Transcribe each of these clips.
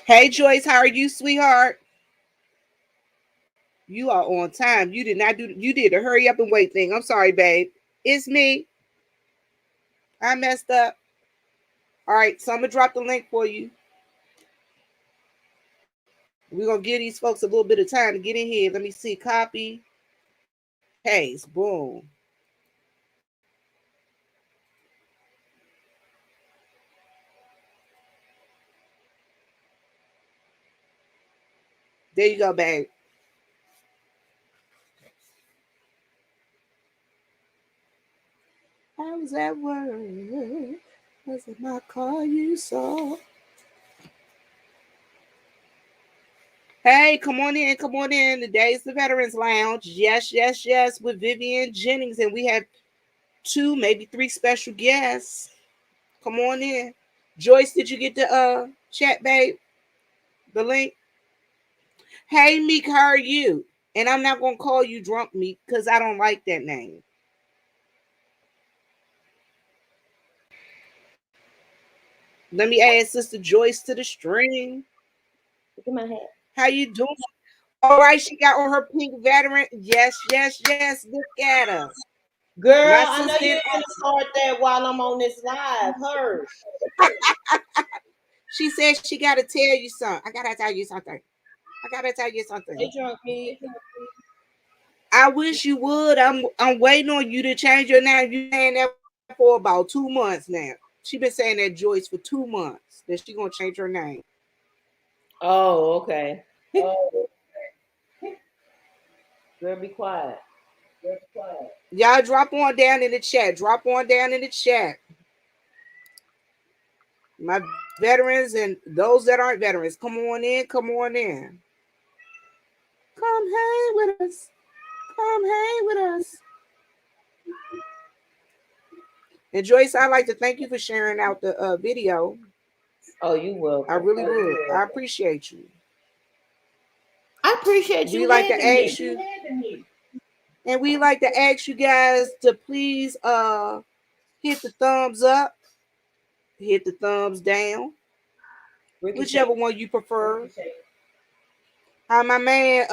Hey Joyce, how are you, sweetheart? You are on time. You did not do. You did a hurry up and wait thing. I'm sorry, babe. It's me. I messed up. All right, so I'm gonna drop the link for you. We're gonna give these folks a little bit of time to get in here. Let me see. Copy, paste, boom. There you go, babe. I was at work. Was it my car you saw? Hey, come on in, come on in. Today's the Veterans Lounge. Yes, yes, yes, with Viviane Jennings, and we have two, maybe three special guests. Come on in. Joyce, did you get the chat, babe? The link? Hey, Meek, how are you? And I'm not gonna call you drunk Meek because I don't like that name. Let me add Sister Joyce to the string. Look at my hat. How you doing? All right, she got on her pink veteran. Yes, yes, yes. Look at her. Girl, I know you're gonna start that while I'm on this live. Her. She said she gotta tell you something. I gotta tell you something. Hey, drunk me. I wish you would. I'm waiting on you to change your name. You saying that for about 2 months now. She been saying that Joyce for 2 months. That she gonna change her name. Oh, okay. Girl, be quiet. Y'all drop on down in the chat. Drop on down in the chat. My veterans and those that aren't veterans, come on in. Come on in. Come hang with us. Come hang with us. And Joyce, I'd like to thank you for sharing out the video. Oh, you will. I really would. I appreciate you. I appreciate you. We like to ask you, and we like to ask you guys to please hit the thumbs up, hit the thumbs down, whichever one you prefer. How my man,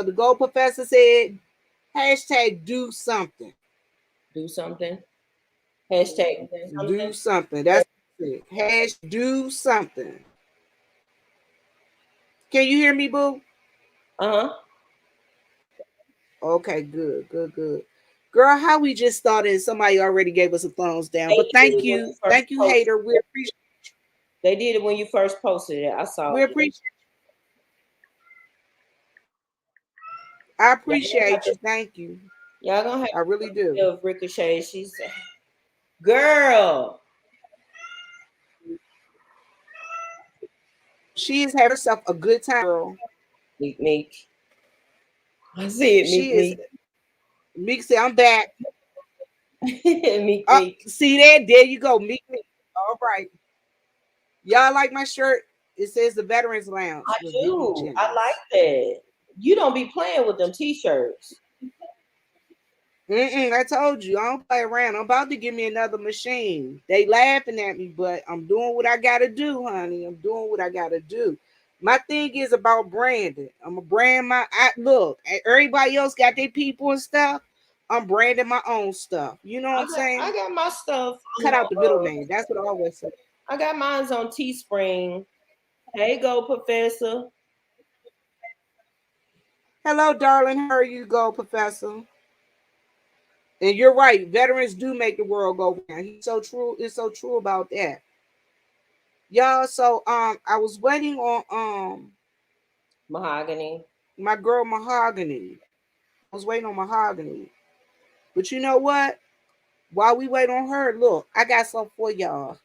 the Gold Professor said, hashtag do something. Do something. Hashtag do something. That's it. Hashtag do something. Can you hear me, boo? Uh-huh. Okay, good. Girl, how we just started, somebody already gave us a thumbs down. But thank you. Thank you, hater. We appreciate you. They did it when you first posted it. I saw we appreciate you. I appreciate you. Thank you. Y'all gonna have I really do. Ricochet. She's girl. She is having herself a good time, girl. Meek. I see it, Meek. Meek said, I'm back. Meek. See that? There you go. Meek. All right. Y'all like my shirt? It says the Veterans Lounge. I do. I like that. You don't be playing with them t-shirts. I told you, I don't play around. I'm about to give me another machine. They laughing at me, but I'm doing what I got to do, honey. I'm doing what I got to do. My thing is about branding. I'm a brand look. Everybody else got their people and stuff. I'm branding my own stuff. You know what I'm saying? I got my stuff. Cut out the middleman. That's what I always say. I got mine on Teespring. Hey, go, Professor. Hello, darling. How are you, go, Professor? And you're right. Veterans do make the world go round. He's so true. It's so true about that. Y'all, so I was waiting on Mahogany. My girl Mahogany. I was waiting on Mahogany. But you know what? While we wait on her, look, I got something for y'all.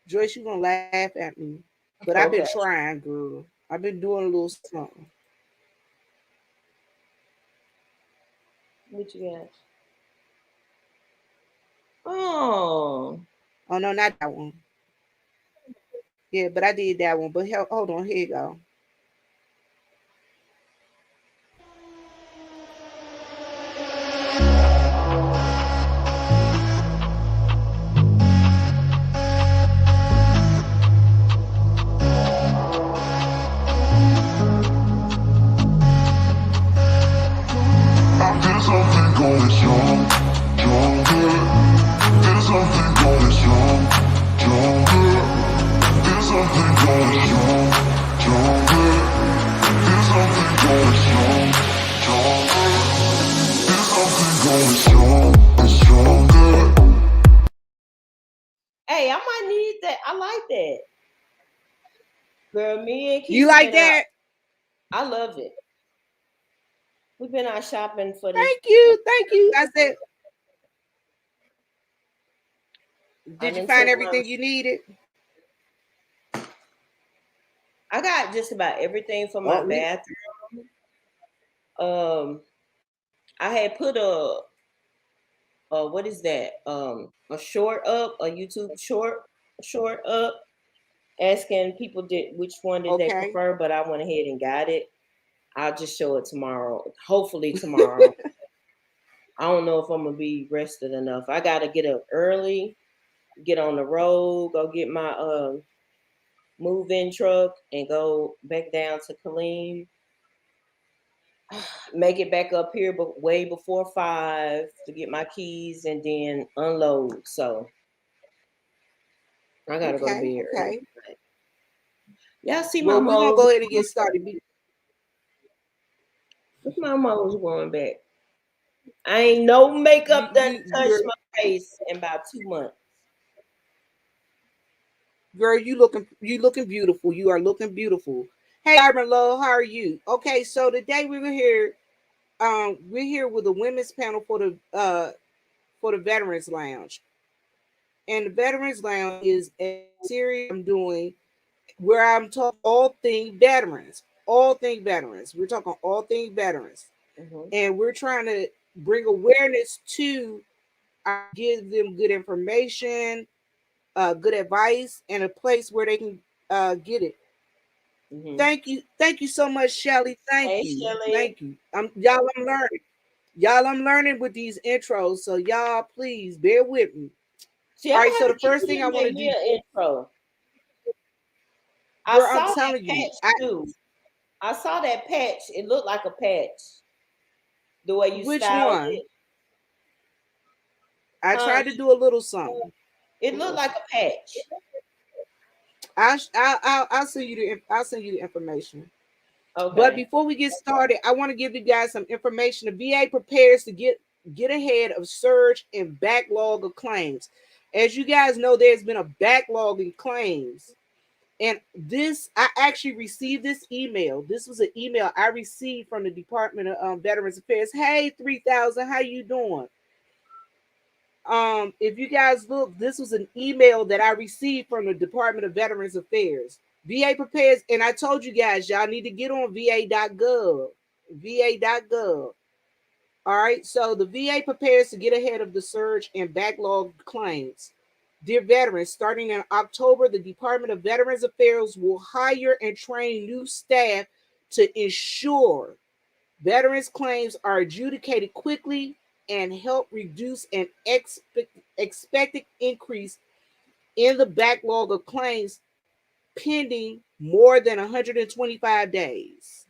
Joyce, you gonna laugh at me. But I've been trying, girl. I've been doing a little something. What you got? Oh no, not that one. Yeah, but I did that one. But hold on, here you go. Hey, I might need that. I like that. Girl, me and You Keisha like been out. that? I love it. We've been out shopping for this. Thank you. Thank you. I said, I did you done find took my. everything you needed? I got just about everything for my Oh, we bathroom. I had put what is that? A short up, a YouTube short up, asking people which one did they okay. prefer, but I went ahead and got it. I'll just show it tomorrow. Hopefully tomorrow. I don't know if I'm gonna be rested enough. I gotta get up early, get on the road, go get my move-in truck, and go back down to Killeen. Make it back up here, but way before 5 to get my keys and then unload. So I gotta go to Okay. bed early. Okay. Y'all see my Well, we're gonna moles? go ahead and get started. My moles going back. I ain't no makeup done touched You're my face in about 2 months. girl, you looking beautiful. You are looking beautiful. Hey, Ivan Lowe, how are you? Okay, so today we were here. We're here with a women's panel for the Veterans Lounge, and the Veterans Lounge is a series I'm doing where I'm talking all things veterans, all things veterans. We're talking all things veterans, Mm-hmm. and we're trying to bring awareness to give them good information, good advice, and a place where they can get it. Mm-hmm. Thank you so much, Shelly. Hey, Shelly. Thank you. Y'all, I'm learning. Y'all, I'm learning with these intros, so y'all, please bear with me. See, All I'm right, gonna so have the to get first thing you I to want to make me do, an intro. I girl, I'm saw that telling you, patch too. I saw that patch. It looked like a patch. The way you which styled one? it. I Huh? tried to do a little something. It looked like a patch. I'll send you I'll send you the information. But Okay. before we get started, I want to give you guys some information. The VA prepares to get ahead of surge and backlog of claims. As you guys know, there's been a backlog in claims. And this, I actually received this email. This was an email I received from the Department of Veterans Affairs. Hey, 3000, how you doing? If you guys look, this was an email that I received from the Department of Veterans Affairs. VA prepares, and I told you guys, y'all need to get on va.gov. va.gov. All right, so the VA prepares to get ahead of the surge and backlog claims. Dear veterans, starting in October, the Department of Veterans Affairs will hire and train new staff to ensure veterans' claims are adjudicated quickly and help reduce an expected increase in the backlog of claims pending more than 125 days.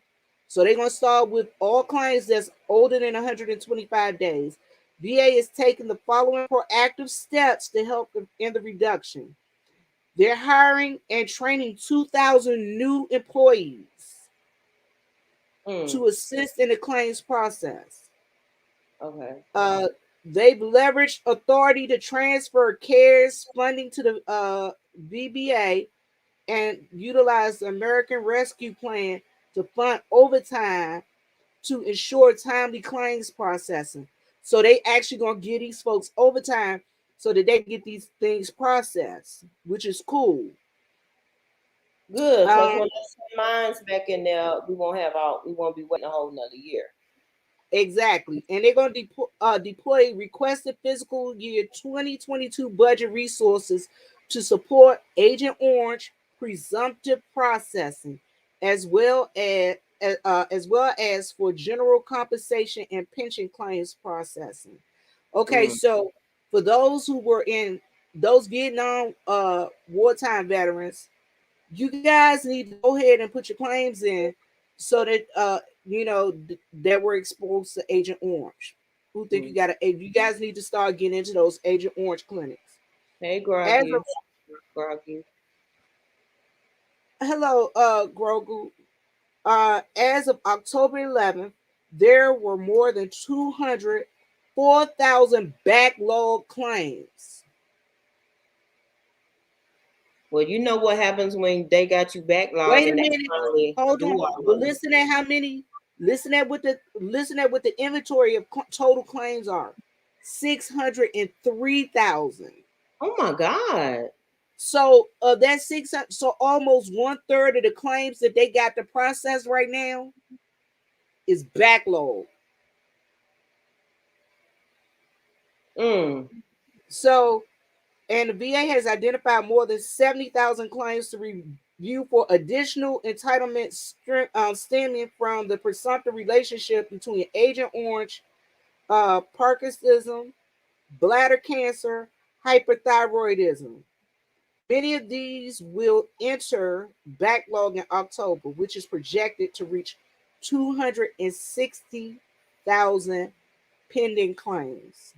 So they're going to start with all claims that's older than 125 days. VA is taking the following proactive steps to help in the reduction. They're hiring and training 2,000 new employees Mm. to assist in the claims process. Okay. Uh, they've leveraged authority to transfer CARES funding to the VBA and utilize the American Rescue Plan to fund overtime to ensure timely claims processing. So they actually gonna give these folks overtime so that they can get these things processed, which is cool. Good, because Um, when I send mine's back in there, we won't be waiting a whole nother year. exactly, and they're gonna deploy requested fiscal year 2022 budget resources to support Agent Orange presumptive processing, as well as for general compensation and pension claims processing. Okay, Mm. so for those who were in those Vietnam wartime veterans, you guys need to go ahead and put your claims in so that that were exposed to Agent Orange. Who think Mm. you guys need to start getting into those Agent Orange clinics. Hey, As Groggy. of Groggy. hello, Grogu. As of October 11th, there were more than 204,000 backlog claims. Well, you know what happens when they got you backlog Wait a and they minute. finally Hold do on. all But of it. listen at how many. Listen at what the inventory of total claims are. 603,000. Oh my God. So that 600, so almost 1/3 of the claims that they got to process right now is backlog. Mm. So, and the VA has identified more than 70,000 claims to review for additional entitlements stemming from the presumptive relationship between Agent Orange, Parkinsonism, bladder cancer, hyperthyroidism. Many of these will enter backlog in October, which is projected to reach 260,000 pending claims.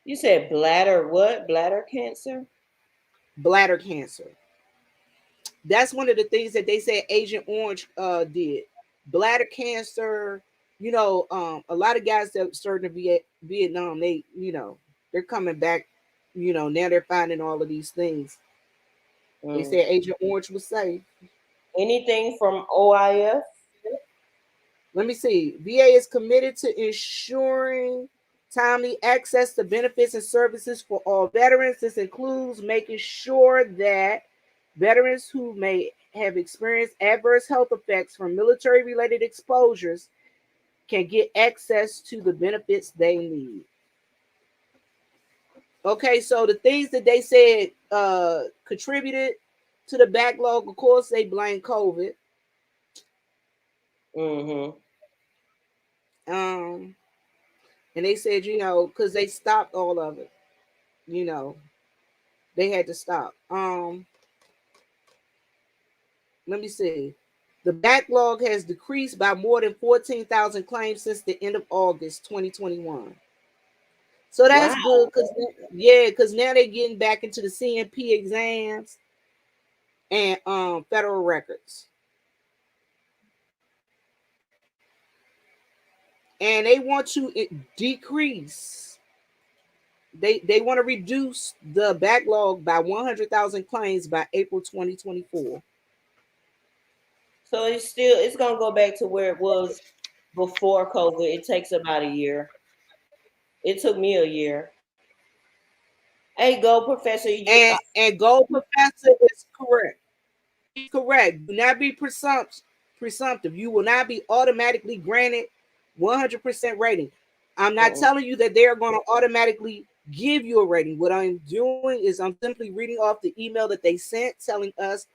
You said bladder what? Bladder cancer? Bladder cancer. That's one of the things that they said Agent Orange did. Bladder cancer, a lot of guys that served in Vietnam, they're coming back, now they're finding all of these things. They Mm. said Agent Orange was safe. Anything from OIF? Let me see. VA is committed to ensuring timely access to benefits and services for all veterans. This includes making sure that veterans who may have experienced adverse health effects from military related exposures can get access to the benefits they need. Okay, so the things that they said contributed to the backlog, of course, they blame COVID. Mm-hmm. Um, and they said, because they stopped all of it, you know, they had to stop. Let me see. The backlog has decreased by more than 14,000 claims since the end of August 2021. So that's Wow. good because now they're getting back into the CNP exams and federal records. And they want to decrease. They want to reduce the backlog by 100,000 claims by April 2024. So it's gonna go back to where it was before COVID. It takes about a year. It took me a year. Hey, go, Professor. And Gold Professor is correct. He's correct. Do not be presumptive. You will not be automatically granted 100% rating. I'm not Mm-mm. telling you that they are going to automatically give you a rating. What I'm doing is I'm simply reading off the email that they sent telling us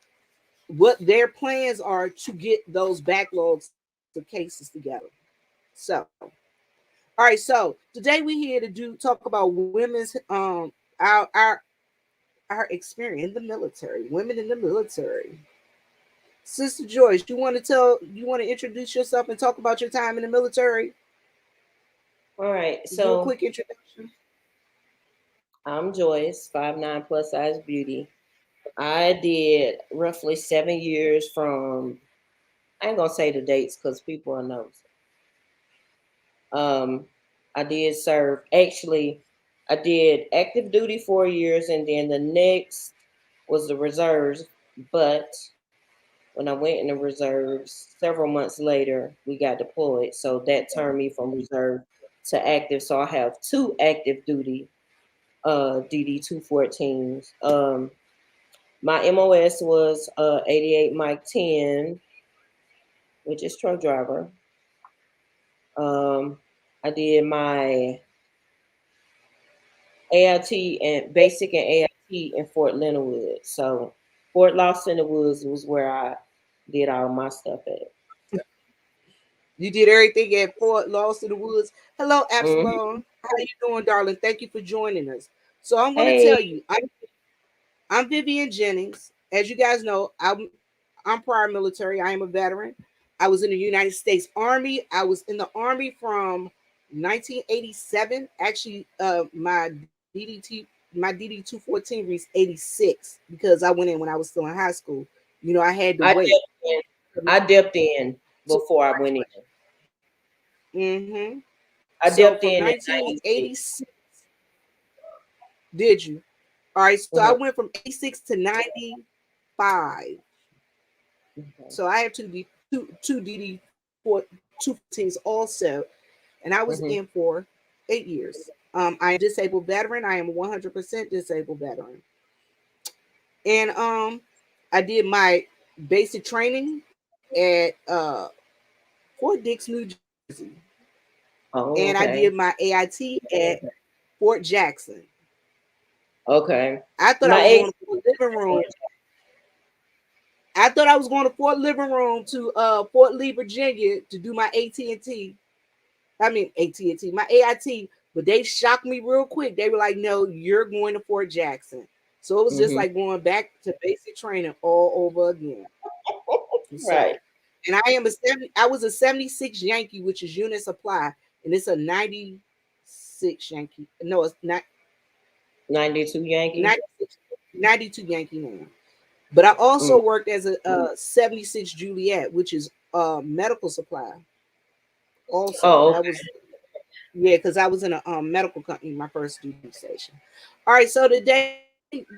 what their plans are to get those backlogs of cases together. So, all right. So today we're here to talk about women's our our our experience in the military, women in the military. Sister Joyce, you want to introduce yourself and talk about your time in the military? All right. Do a So quick introduction. I'm Joyce, 5'9" plus size beauty. I did roughly 7 years from. I ain't gonna say the dates because people are nosy. Um, I did serve. Actually, I did active duty 4 years, and then the next was the reserves. But when I went in the reserves, several months later, we got deployed. So that turned me from reserve to active. So I have two active duty DD 214s. My MOS was 88 Mike 10, which is truck driver. Um, I did my AIT and basic and AIT in Fort Leonard Wood. So Fort Lost in the Woods was where I did all my stuff at. You did everything at Fort Lost in the Woods. Hello, Hmm. Absalom. How you doing, darling? Thank you for joining us. So I'm going to Hey, tell you, I'm Viviane Jennings. As you guys know, I'm prior military. I am a veteran. I was in the United States Army. I was in the Army from 1987. Actually, my DD 214 reached 86 because I went in when I was still in high school. I had to I wait. dipped in. I dipped in So, before I went in. mm-hmm. I So dipped from in 1986, '96. did you? All right, so I Uh-huh. went from 86 to 95. Okay. So I have two DD for 214s also, and I was Mm-hmm. in for 8 years. I am a disabled veteran. I am a 100% disabled veteran, and I did my basic training at Fort Dix, New Jersey, and Oh, I did okay. my AIT at Fort Jackson. Okay. I thought I My was ex. going to Fort Living Room. I thought I was going to Fort Living Room to Fort Lee, Virginia, to do my AT&T. I mean AT&T, my AIT, but they shocked me real quick. They were like, "No, you're going to Fort Jackson." So it was just Mm-hmm. like going back to basic training all over again. Right. So, and I am a 70, I was a 76 Yankee, which is unit supply, and it's a 96 Yankee. No, it's not 92 Yankee. 96, 92 Yankee now. But I Mm. also worked as a 76 Juliet, which is medical supply. Also, Oh, that was yeah, because I was in a medical company, my first duty station. All right, so today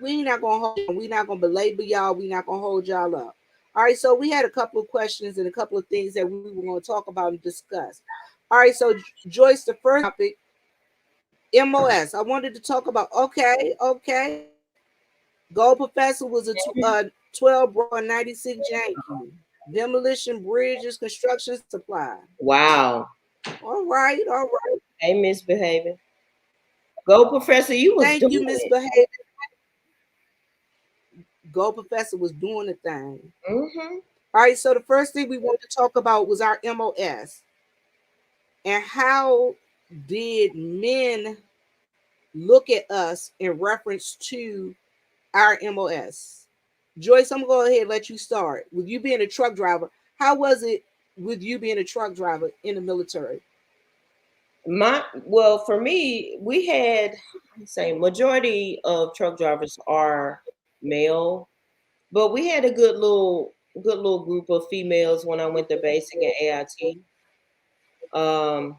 we not gonna hold, we not gonna belabor y'all, we not gonna hold y'all up. All right, so we had a couple of questions and a couple of things that we were going to talk about and discuss. All right, so Joyce, the first topic, MOS. I wanted to talk about. Okay. Gold Professor was a 12 bro and 96 Yankee. Demolition Bridges Construction Supply. wow. All right. Hey, misbehaving. Go, Professor. You was Thank doing you, it. Misbehaved. Gold Professor was doing the thing. Mm-hmm. All right, so the first thing we wanted to talk about was our MOS and how did men look at us in reference to our MOS. Joyce, I'm going to go ahead and let you start. With you being a truck driver, how was it with you being a truck driver in the military? Well, for me, we had say majority of truck drivers are male, but we had a good little group of females when I went to basic and AIT. Um,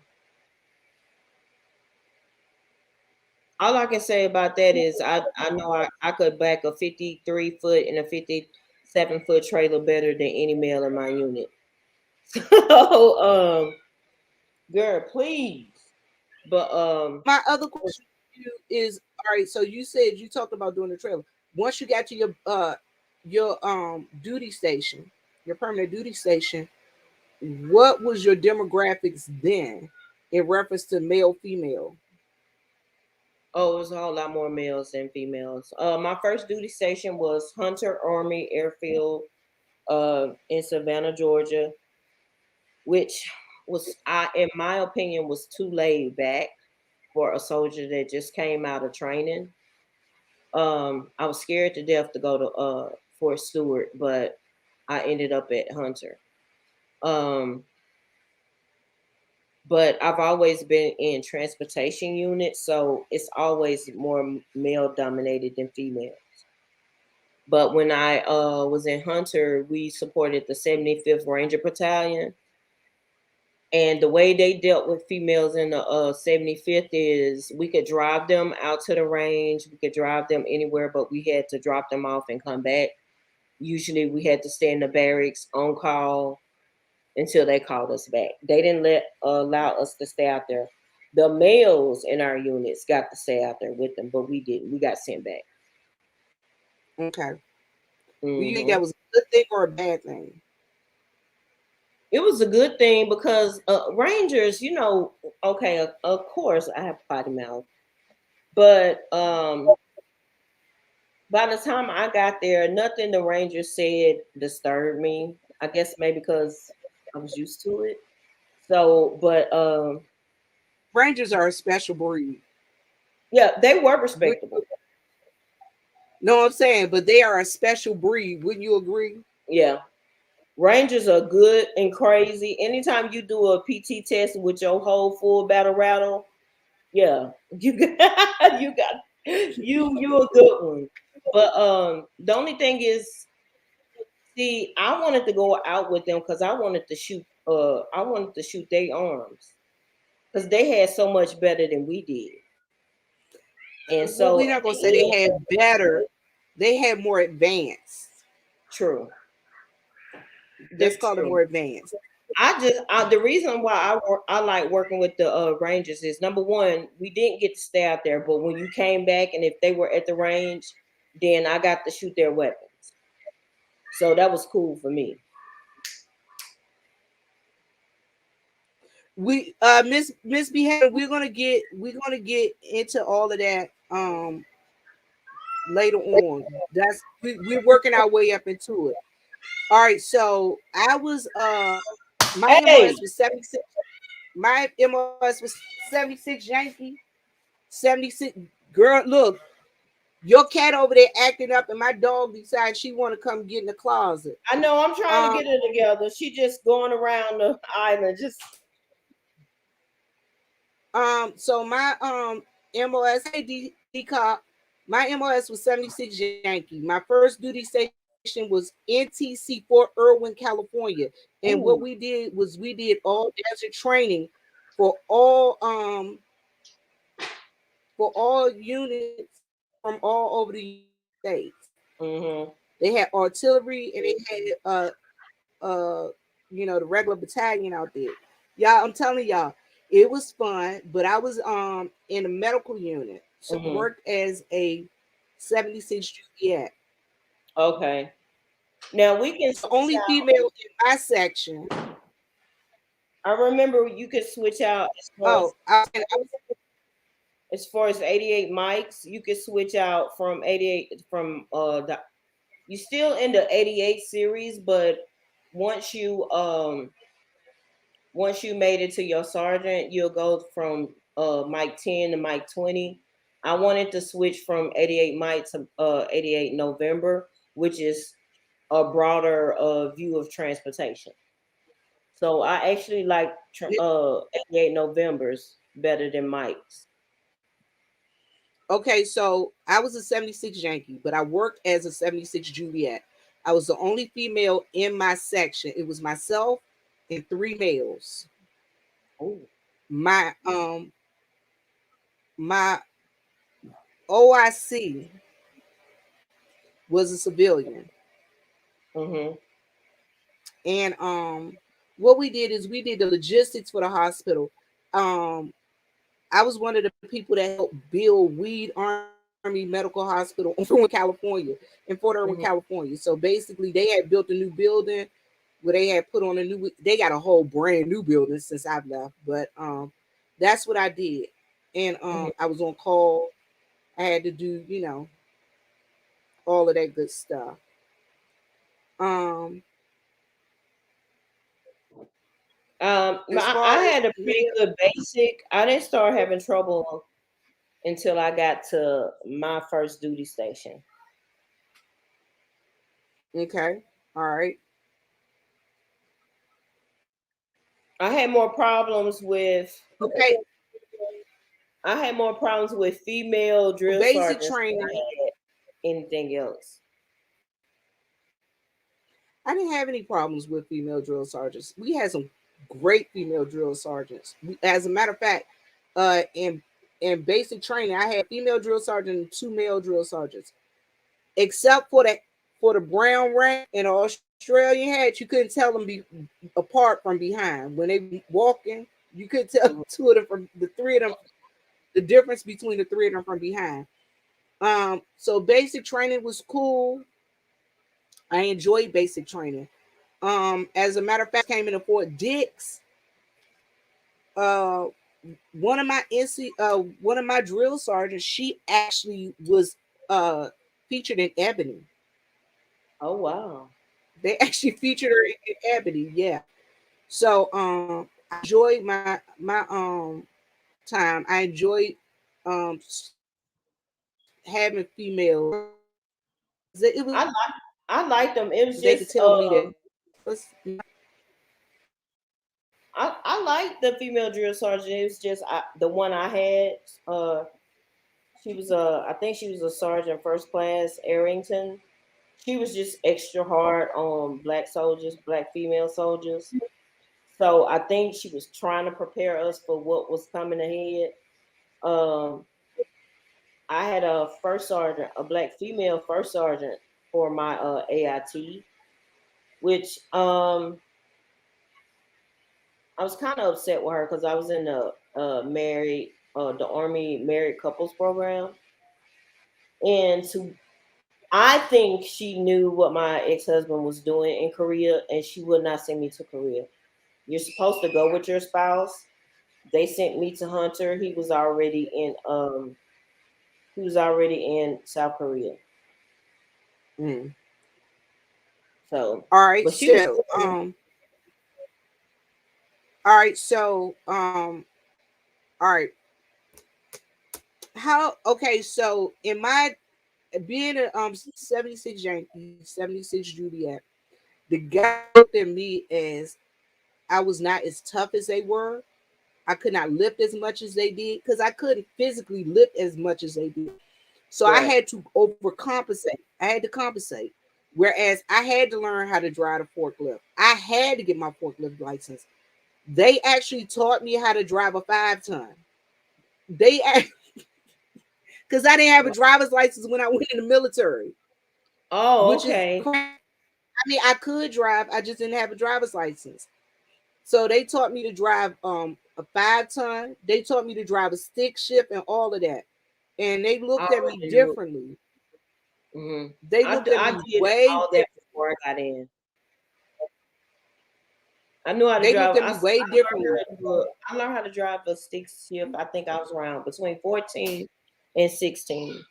all I can say about that is I know I could back a 53 foot and a 57 foot trailer better than any male in my unit. So girl, please. But My other question to you is, all right, so you said you talked about doing the trailer. Once you got to your duty station, your permanent duty station, what was your demographics then in reference to male, female? oh, it was a whole lot more males than females. My first duty station was Hunter Army Airfield, in Savannah, Georgia, which in my opinion, was too laid back for a soldier that just came out of training. I was scared to death to go to Fort Stewart, but I ended up at Hunter. Um, but I've always been in transportation units, so it's always more male dominated than female. But when I was in Hunter, we supported the 75th Ranger Battalion. And the way they dealt with females in the 75th is we could drive them out to the range, we could drive them anywhere, but we had to drop them off and come back. Usually we had to stay in the barracks on call until they called us back. They didn't allow us to stay out there. The males in our units got to stay out there with them, but we didn't. We got sent back. Okay. Do you think Hmm. that was a good thing or a bad thing? It was a good thing because Rangers, okay, of course I have potty mouth, but by the time I got there, nothing the Rangers said disturbed me. I guess maybe because I was used to it. So, but Rangers are a special breed. yeah, they were Would respectable. you know what I'm saying? But they are a special breed. Wouldn't you agree? Yeah, Rangers are good and crazy. Anytime you do a PT test with your whole full battle rattle, yeah, you got you a good one. But the only thing is, see, I wanted to go out with them because I wanted to shoot their arms because they had so much better than we did. And Well, so we're at not gonna say the they end, had better. They had more advanced. true, Let's they're call it true. more advanced. The reason why I like working with the Rangers is, number one, we didn't get to stay out there, but when you came back and if they were at the range, then I got to shoot their weapons. So that was cool for me. We Miss Behavior, we're gonna get into all of that later on. We're working our way up into it. All right, so I was my Hey, MOS was 76. My MOS was 76 Yankee. 76 girl, look, your cat over there acting up and my dog decides she want to come get in the closet. I know I'm trying to Um get her together. She just going around the island. Just so my MOS, hey D Cop, my MOS was 76 Yankee. My first duty station was NTC Fort Irwin, California. And what we ooh. did was we did all desert training for all units from all over the United States. Mhm. They had artillery and they had the regular battalion out there. Y'all, I'm telling y'all, it was fun. But I was in a medical unit, so I Mhm. worked as a 76 Juliet. Okay. Now we can The switch only out. female in my section. I remember you could switch out Oh, as far as 88 mics. You could switch out from 88 from you still in the 88 series, but once you um once you made it to your sergeant, you'll go from mic 10 to mic 20. I wanted to switch from 88 mic to 88 November, which is a broader view of transportation. So I actually like 88 Novembers better than Mike's. okay, so I was a 76 Yankee, but I worked as a 76 Juliet. I was the only female in my section. It was myself and three males. Oh. My my OIC was a civilian. Mm-hmm. And what we did is we did the logistics for the hospital. Um I was one of the people that helped build Weed Army Medical Hospital in California, in Fort Irwin, Mm-hmm. California. So basically they had built a new building where they had put on a new, they got a whole brand new building since I've left. But that's what I did. And Mm-hmm. I was on call. I had to do, all of that good stuff. Um as I far as had a pretty female, good basic. I didn't start having trouble until I got to my first duty station. okay, all right. I had more problems with Okay, I had more problems with female so drill basic sergeants than training. I had anything else. I didn't have any problems with female drill sergeants. We had some great female drill sergeants. As a matter of fact, in basic training, I had female drill sergeant and two male drill sergeants. Except for the brown rank and the Australian hat, you couldn't tell them be apart from behind. When they walking, you could tell Mhm. two of them from the three of them, the difference between the three of them from behind. So basic training was cool. I enjoyed basic training. As a matter of fact, came into Fort Dix. Uh, one of my drill sergeants, she actually was uh featured in Ebony. Oh wow. They actually featured her in Ebony, yeah. So I enjoyed my time. I enjoyed having females. It was I like I liked them. It was they could just tell me that let's I like the female drill sergeant. It was just the one I had. She was I think she was a sergeant first class Arrington. She was just extra hard on black soldiers, black female soldiers. So I think she was trying to prepare us for what was coming ahead. Um, had a first sergeant, a black female first sergeant for my AIT, which I was kind of upset with her because I was in the Army married couples program, and I think she knew what my ex husband was doing in Korea, and she would not send me to Korea. You're supposed to go with your spouse. They sent me to Hunter. He was already in South Korea. Mm. So, All right, but she was so cool. all right, so all right. How okay, so in my being a 76 Yankee, 76 Juliet, the guy looked at me as I was not as tough as they were. I could not lift as much as they did because I couldn't physically lift as much as they did. So I Right. had to overcompensate. I had to compensate. Whereas I had to learn how to drive a forklift. I had to get my forklift license. They actually taught me how to drive a 5 ton. They because I didn't have a driver's license when I went in the military, Oh, which is okay. crazy. I mean, I could drive, I just didn't have a driver's license. So they taught me to drive a 5 ton. They taught me to drive a stick shift and all of that. And they I looked at me already knew. differently. Hmm. They looked at I me did way all that different. before I got in. I knew how to They drive. looked at me way differently. I learned how to drive a stick shift. I think I was around between 14 and 16.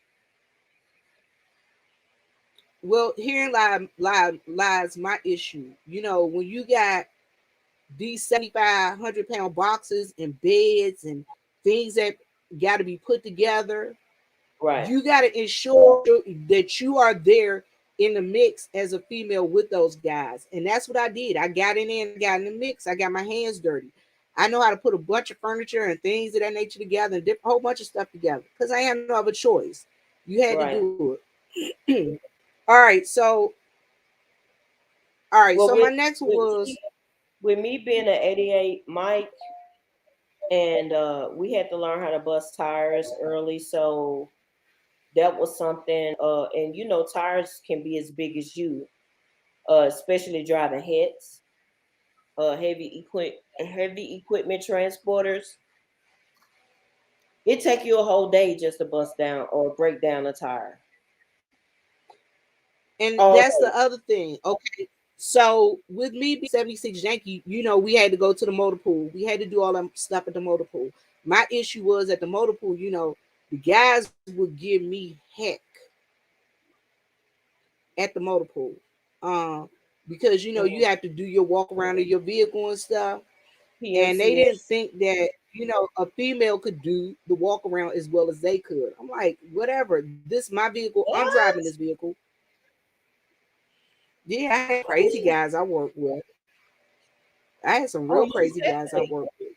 Well, herein lies my issue. You know, when you got these 7,500 pound boxes and beds and things that got to be put together, Right. you got to ensure that you are there in the mix as a female with those guys. And that's what I did. I got in there and got in the mix. I got my hands dirty. I know how to put a bunch of furniture and things of that nature together and a whole bunch of stuff together because I had no other choice. You had to Right. do it. All right. So, all right. Well, So my next with was, me, with me being an 88 Mike, and we had to learn how to bust tires early, so that was something. And tires can be as big as you, especially driving hits, heavy equipment transporters. It take you a whole day just to bust down or break down a tire. and All that's day. the other thing. Okay. So with me being 76 Yankee, we had to go to the motor pool. We had to do all that stuff at the motor pool. My issue was at the motor pool, the guys would give me heck at the motor pool. Um, because you Mhm. have to do your walk around of your vehicle and stuff. And they didn't PMCS. think that, a female could do the walk around as well as they could. I'm like, whatever. This my vehicle. I'm driving this What? vehicle. Yeah, I had Oh, crazy guys I worked with. I had some oh, real most crazy guys I definitely. worked with.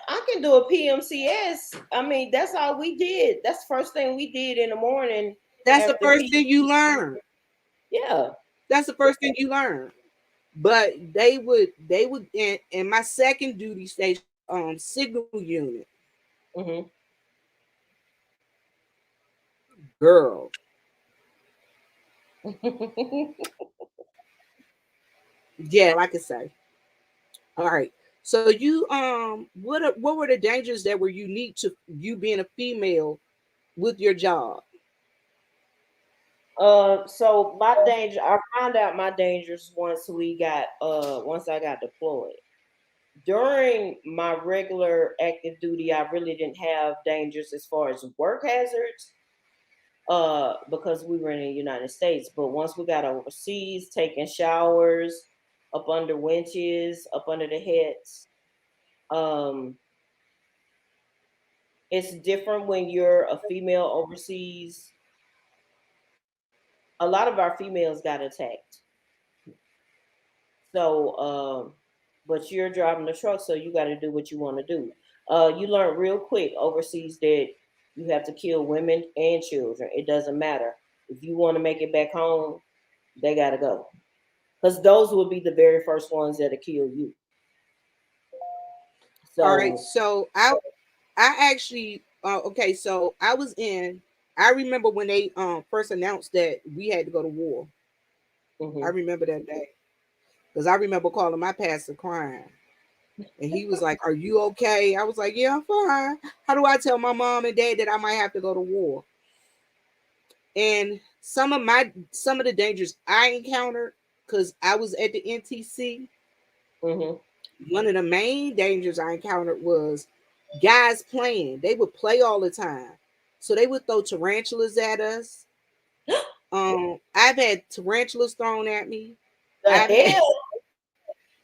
I can do a PMCS. I mean, that's all we did. That's the first thing we did in the morning That's the after first thing you PMC. learn. Yeah. That's the first thing you learn. But they would in my second duty station was signal unit. Hmm. Girl. Yeah, like I say. All right. So you what were the dangers that were unique to you being a female with your job? So my danger, I found out my dangers once I got deployed. During my regular active duty, I really didn't have dangers as far as work hazards, because we were in the United States. But once we got overseas, taking showers up under winches, up under the heads, um, it's different when you're a female overseas. A lot of our females got attacked. So, but you're driving the truck, so you got to do what you want to do. You learn real quick overseas that you have to kill women and children. It doesn't matter. If you want to make it back home, they got to go. Because those will be the very first ones that'll kill you. All right. So, So I actually okay, so I was in I remember when they first announced that we had to go to war. I Mm-hmm. remember that day because I remember calling my pastor crying, and he was like, "Are you okay?" I was like, "Yeah, I'm fine." How do I tell my mom and dad that I might have to go to war? And some of the dangers I encountered because I was at the NTC. Mm-hmm. One of the main dangers I encountered was guys playing. They would play all the time, so they would throw tarantulas at us. I've had tarantulas thrown at me. The I've had hell?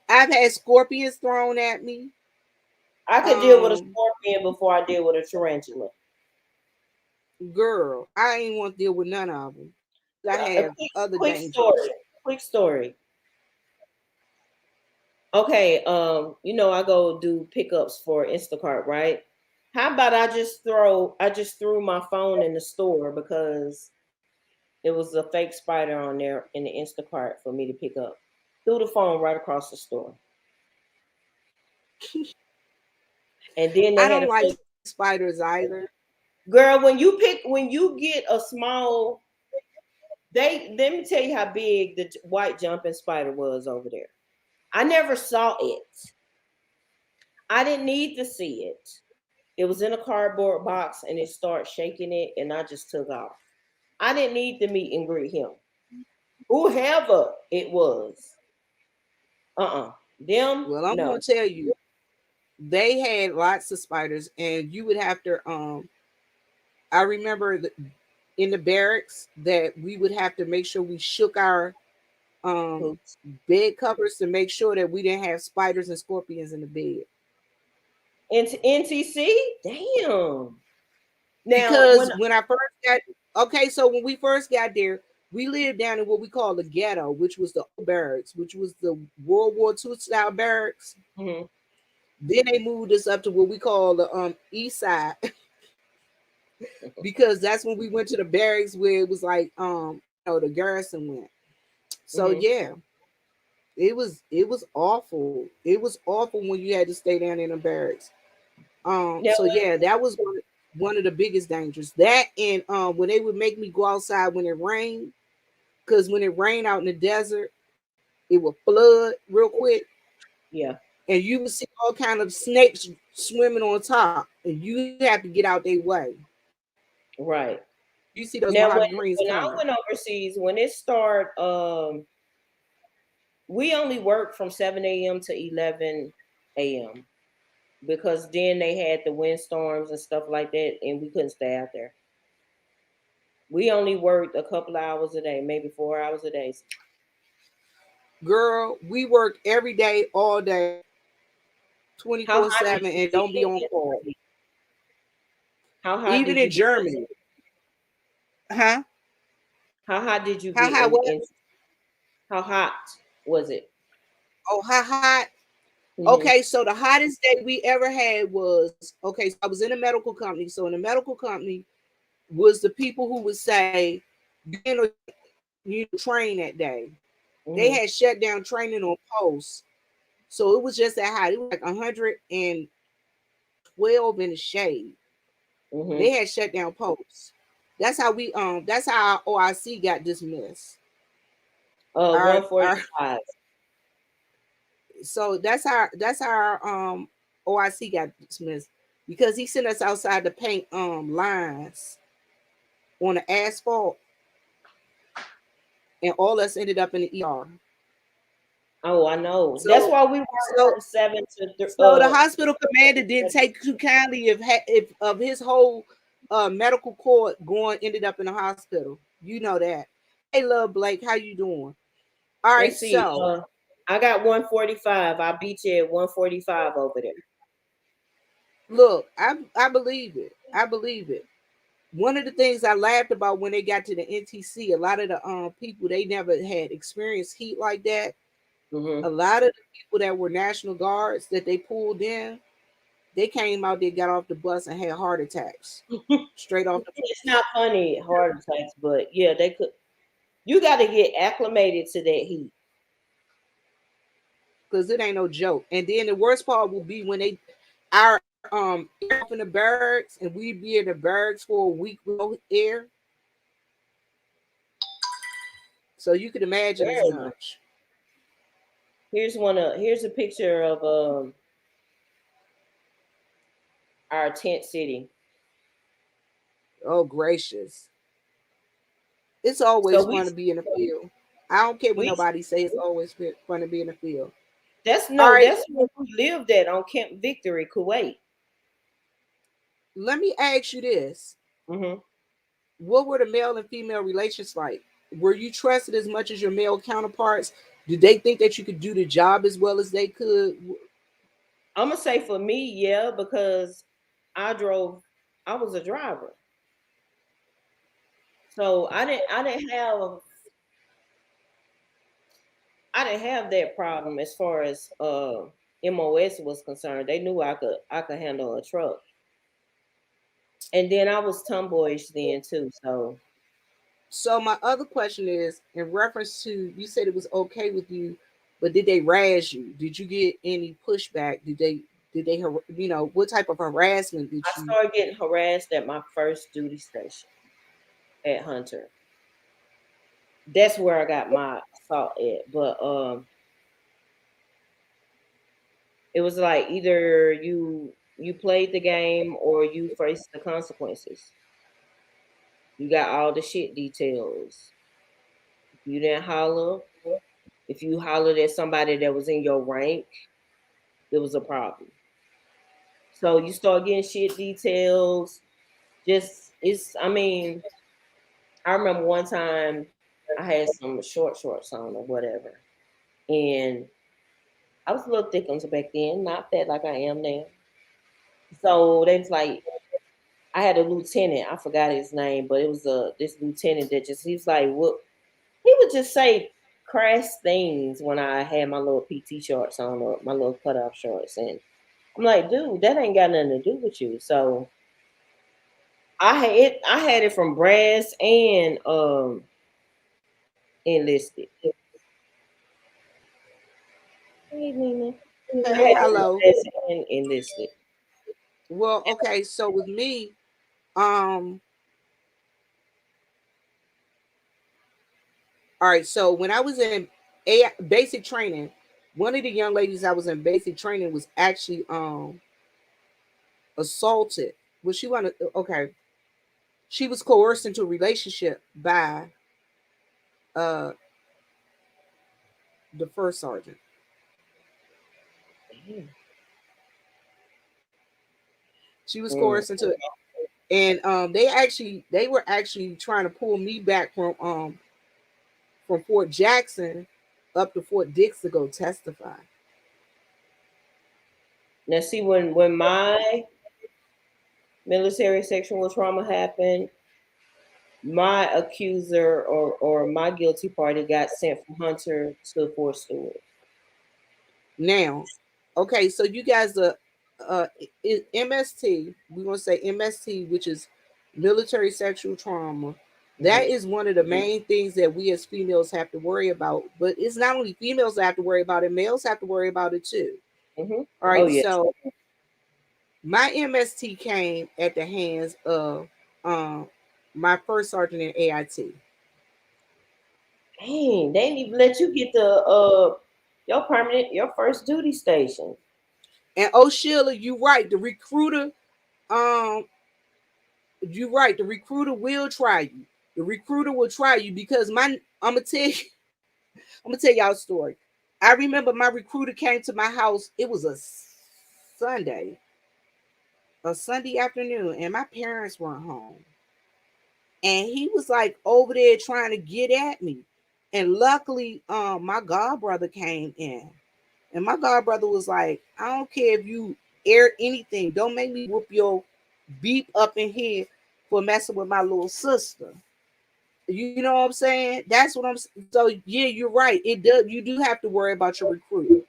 I've had scorpions thrown at me. I could deal with a Um, scorpion before I deal with a tarantula. Girl, I ain't want to deal with none of them. I A have quick, other quick dangers. story. Quick story. Okay, I go do pickups for Instacart, right? How about I just threw my phone in the store because there was a fake spider on there in the Instacart for me to pick up. Threw the phone right across the store. And then they I had don't a like spiders either. girl, when you get a small, they let me tell you how big the white jumping spider was over there. I never saw it. I didn't need to see it. It was in a cardboard box and it started shaking it and I just took off. I didn't need to meet and greet him. Whoever it was. Them, Well, I'm no. gonna tell you, they had lots of spiders, and you would have to. I remember in the barracks that we would have to make sure we shook our um bed covers to make sure that we didn't have spiders and scorpions in the bed. NTC? Damn. Now when Because when I first got okay, so when we first got there, we lived down in what we call the ghetto, which was the old barracks, which was the World War II style barracks. mhm, Then they moved us up to what we call the east side because that's when we went to the barracks where it was like the garrison went. So mhm. yeah, it was awful. It was awful when you had to stay down in the barracks. Now So yeah, that was one of the biggest dangers. That and when they would make me go outside when it rained, because when it rained out in the desert, it would flood real quick, yeah, and you would see all kind of snakes swimming on top, and you have to get out their way. right. You see those Now Mojave Greens when I coming. went overseas, when it started, we only worked from 7 a.m. to 11 a.m. because then they had the windstorms and stuff like that, and we couldn't stay out there. We only worked a couple of hours a day, maybe 4 hours a day. Girl, we work every day, all day, How 24/7, hot did and you don't be on get call. in? How hot Even did in you get in? Germany. Huh? How hot did you How get high what? in? How hot was it? Oh, how hot? Hmm. Okay, so the hottest day we ever had was okay. So I was in a medical company. So in a medical company was the people who would say you train that day. They Hmm. had shut down training on post, so it was just that hot. It was like 112 in the shade. Hmm. They had shut down posts. That's how our OIC got dismissed. Our 145. so that's how our OIC got dismissed because he sent us outside to paint lines on the asphalt, and all us ended up in the ER. Oh, I know. That's So why we work so from seven to so the hospital commander didn't take too kindly if of his whole medical corps going ended up in the hospital. You know that. Hey, love Blake, how you doing? All right, let's see. so I got 145. I beat you at 145 over there. look, I believe it. I believe it. One of the things I laughed about when they got to the NTC, a lot of the people they never had experienced heat like that. Hmm. A lot of the people that were National Guards that they pulled in, they came out, they got off the bus and had heart attacks straight off the It's bus not funny, heart attacks, but yeah, they could. You got to get acclimated to that heat. because it ain't no joke. And then the worst part will be when they our air off in the barracks, and we'd be in the barracks for a week with no air. So you could imagine as Barely. much. Here's a picture of our tent city. Oh gracious. It's So always fun to be in the field. I don't care what we nobody say. It's always fun to be in the field. that's All no, right, that's where we lived at on Camp Victory, Kuwait. let me ask you this: Hmm. what were the male and female relations like? Were you trusted as much as your male counterparts? Did they think that you could do the job as well as they could? I'm gonna say for me, yeah, because I drove. I was a driver, so I didn't have that problem as far as MOS was concerned. They knew I could handle a truck, and then I was tomboyish then too. So So my other question is, in reference to you said it was okay with you, but did they razz you? Did you get any pushback? Did they what type of harassment did I you? started getting harassed at my first duty station at Hunter. That's where I got my assault at. But it was like either you played the game or you faced the consequences. You got all the shit details. If you didn't holler, if you hollered at somebody that was in your rank, it was a problem. So you start getting shit details. Just it's I mean, I remember one time I had some shorts on or whatever. And I was a little thick back then, not fat like I am now. So they was like, I had a lieutenant, I forgot his name, but it was this lieutenant that just he was like, what he would just say crass things when I had my little PT shorts on or my little cutoff shorts, and I'm like, dude, that ain't got nothing to do with you. So I had it from brass and enlisted. Hey Nina. I had it from Hello. brass and enlisted. Well, okay. So with me, um, all right. So when I was in basic training, one of the young ladies I was in basic training was actually assaulted. Was she wanted? Okay, she was coerced into a relationship by uh the first sergeant. Damn. She was Mm. coerced into it, and they were actually trying to pull me back from Fort Jackson up to Fort Dix to go testify. Now see when my military sexual trauma happened, my accuser or my guilty party got sent from Hunter to Fort Stewart. Now, okay, so you guys are uh MST. We're gonna say MST, which is military sexual trauma. That Hmm. is one of the main things that we as females have to worry about. But it's not only females that have to worry about it; males have to worry about it too. Hmm. All Oh right, yeah. so my MST came at the hands of um my first sergeant in AIT. Dang, they didn't even let you get the your first duty station. And oh Sheila, you right. Um, you right. The recruiter will try you. The recruiter will try you because I'm gonna tell you, I'm gonna tell y'all a story. I remember my recruiter came to my house. It was Sunday, a Sunday afternoon, and my parents weren't home. And he was like over there trying to get at me. And luckily, my god brother came in. And my god brother was like, I don't care if you air anything, don't make me whoop your beep up in here for messing with my little sister. You know what I'm saying? That's what so yeah, you're right. It does you do have to worry about your recruiter.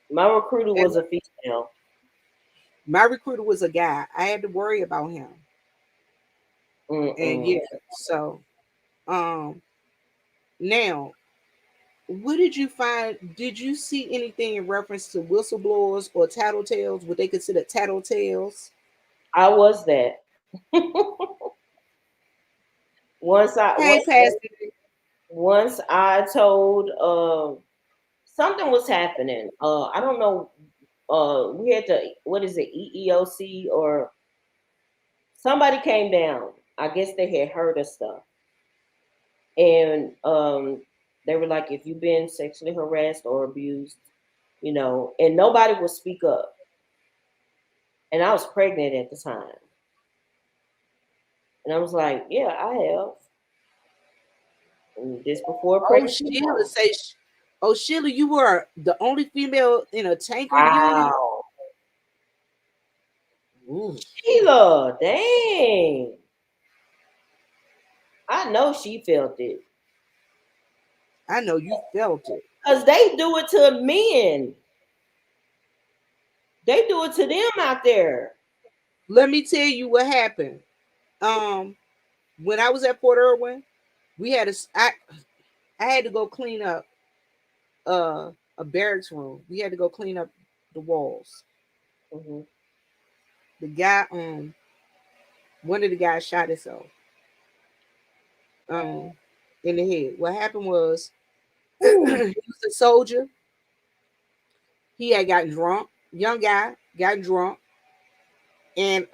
My recruiter And was a female. my recruiter was a guy. I had to worry about him. And Mm-mm. yeah, so um now what did you find? Did you see anything in reference to whistleblowers or tattletales? What they consider tattletales? I was that. once I Hey, once, Pastor. once I told something was happening. I don't know. We had to, what is it, EEOC, or somebody came down. I guess they had heard of stuff, and they were like, if you've been sexually harassed or abused, and nobody would speak up. And I was pregnant at the time, and I was like, yeah, I have. And this before Oh, pregnancy. Sheila says, "Oh, Sheila, you were the only female in a tanker unit." Wow. Ooh, Sheila, dang. I know she felt it. I know you felt it. Because they do it to men. They do it to them out there. Let me tell you what happened. Um, when I was at Port Irwin, we had a I had to go clean up a barracks room. We had to go clean up the walls. Hmm. The guy one of the guys shot himself um in the head. What happened was he Ooh. was a soldier. He had gotten drunk. Young guy got drunk and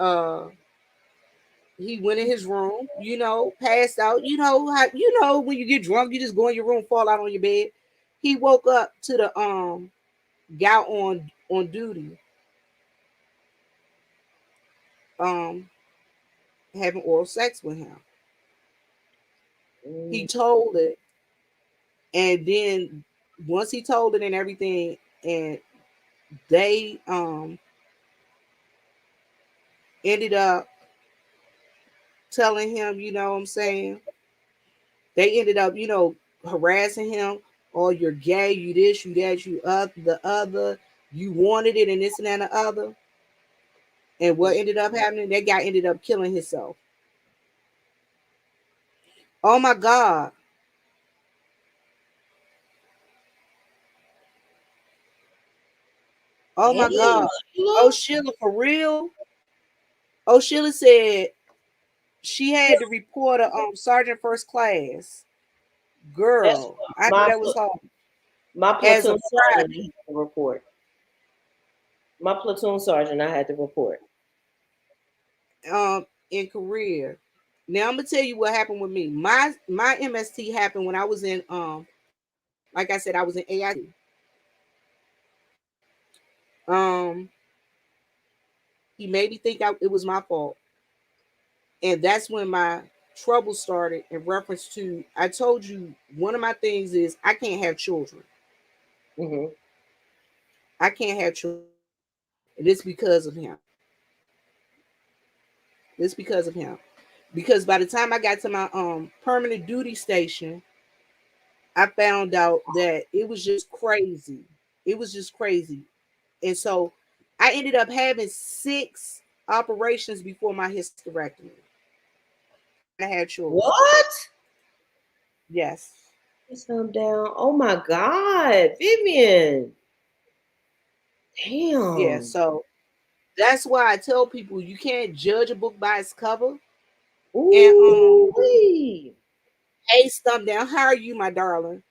he went in his room, passed out. You know how when you get drunk, you just go in your room, fall out on your bed. He woke up to the guy on duty um having oral sex with him. He Mm. told it, and then once he told it and everything, and they ended up telling him, you know what I'm saying? They ended up, harassing him. Oh, you're gay, you this, you that, you the other, you wanted it, and this and that and the other. And what ended up happening? That guy ended up killing himself. Oh my God. Oh my Dang, God. Oh, Sheila. Sheila, for real? Oh, Sheila said she had to report a sergeant first class. That's Girl, what I knew my that was hard. my As a platoon sergeant private, had to report. My platoon sergeant, I had to report. in career. Now I'm gonna tell you what happened with me. My MST happened when I was in like I said, I was in AIT. Um, he made me think it was my fault, and that's when my trouble started. In reference to, I told you one of my things is I can't have children. Hmm. I can't have children, and it's because of him. It's because of him. Because by the time I got to my permanent duty station, I found out that it was just crazy. It was just crazy. And so I ended up having 6 operations before my hysterectomy. And I had children. What? Yes. Put some down. Oh my God, Vivian. Yeah. Damn. So that's why I tell people you can't judge a book by its cover. And Ooh. Wee. hey, thumb down. How are you, my darling?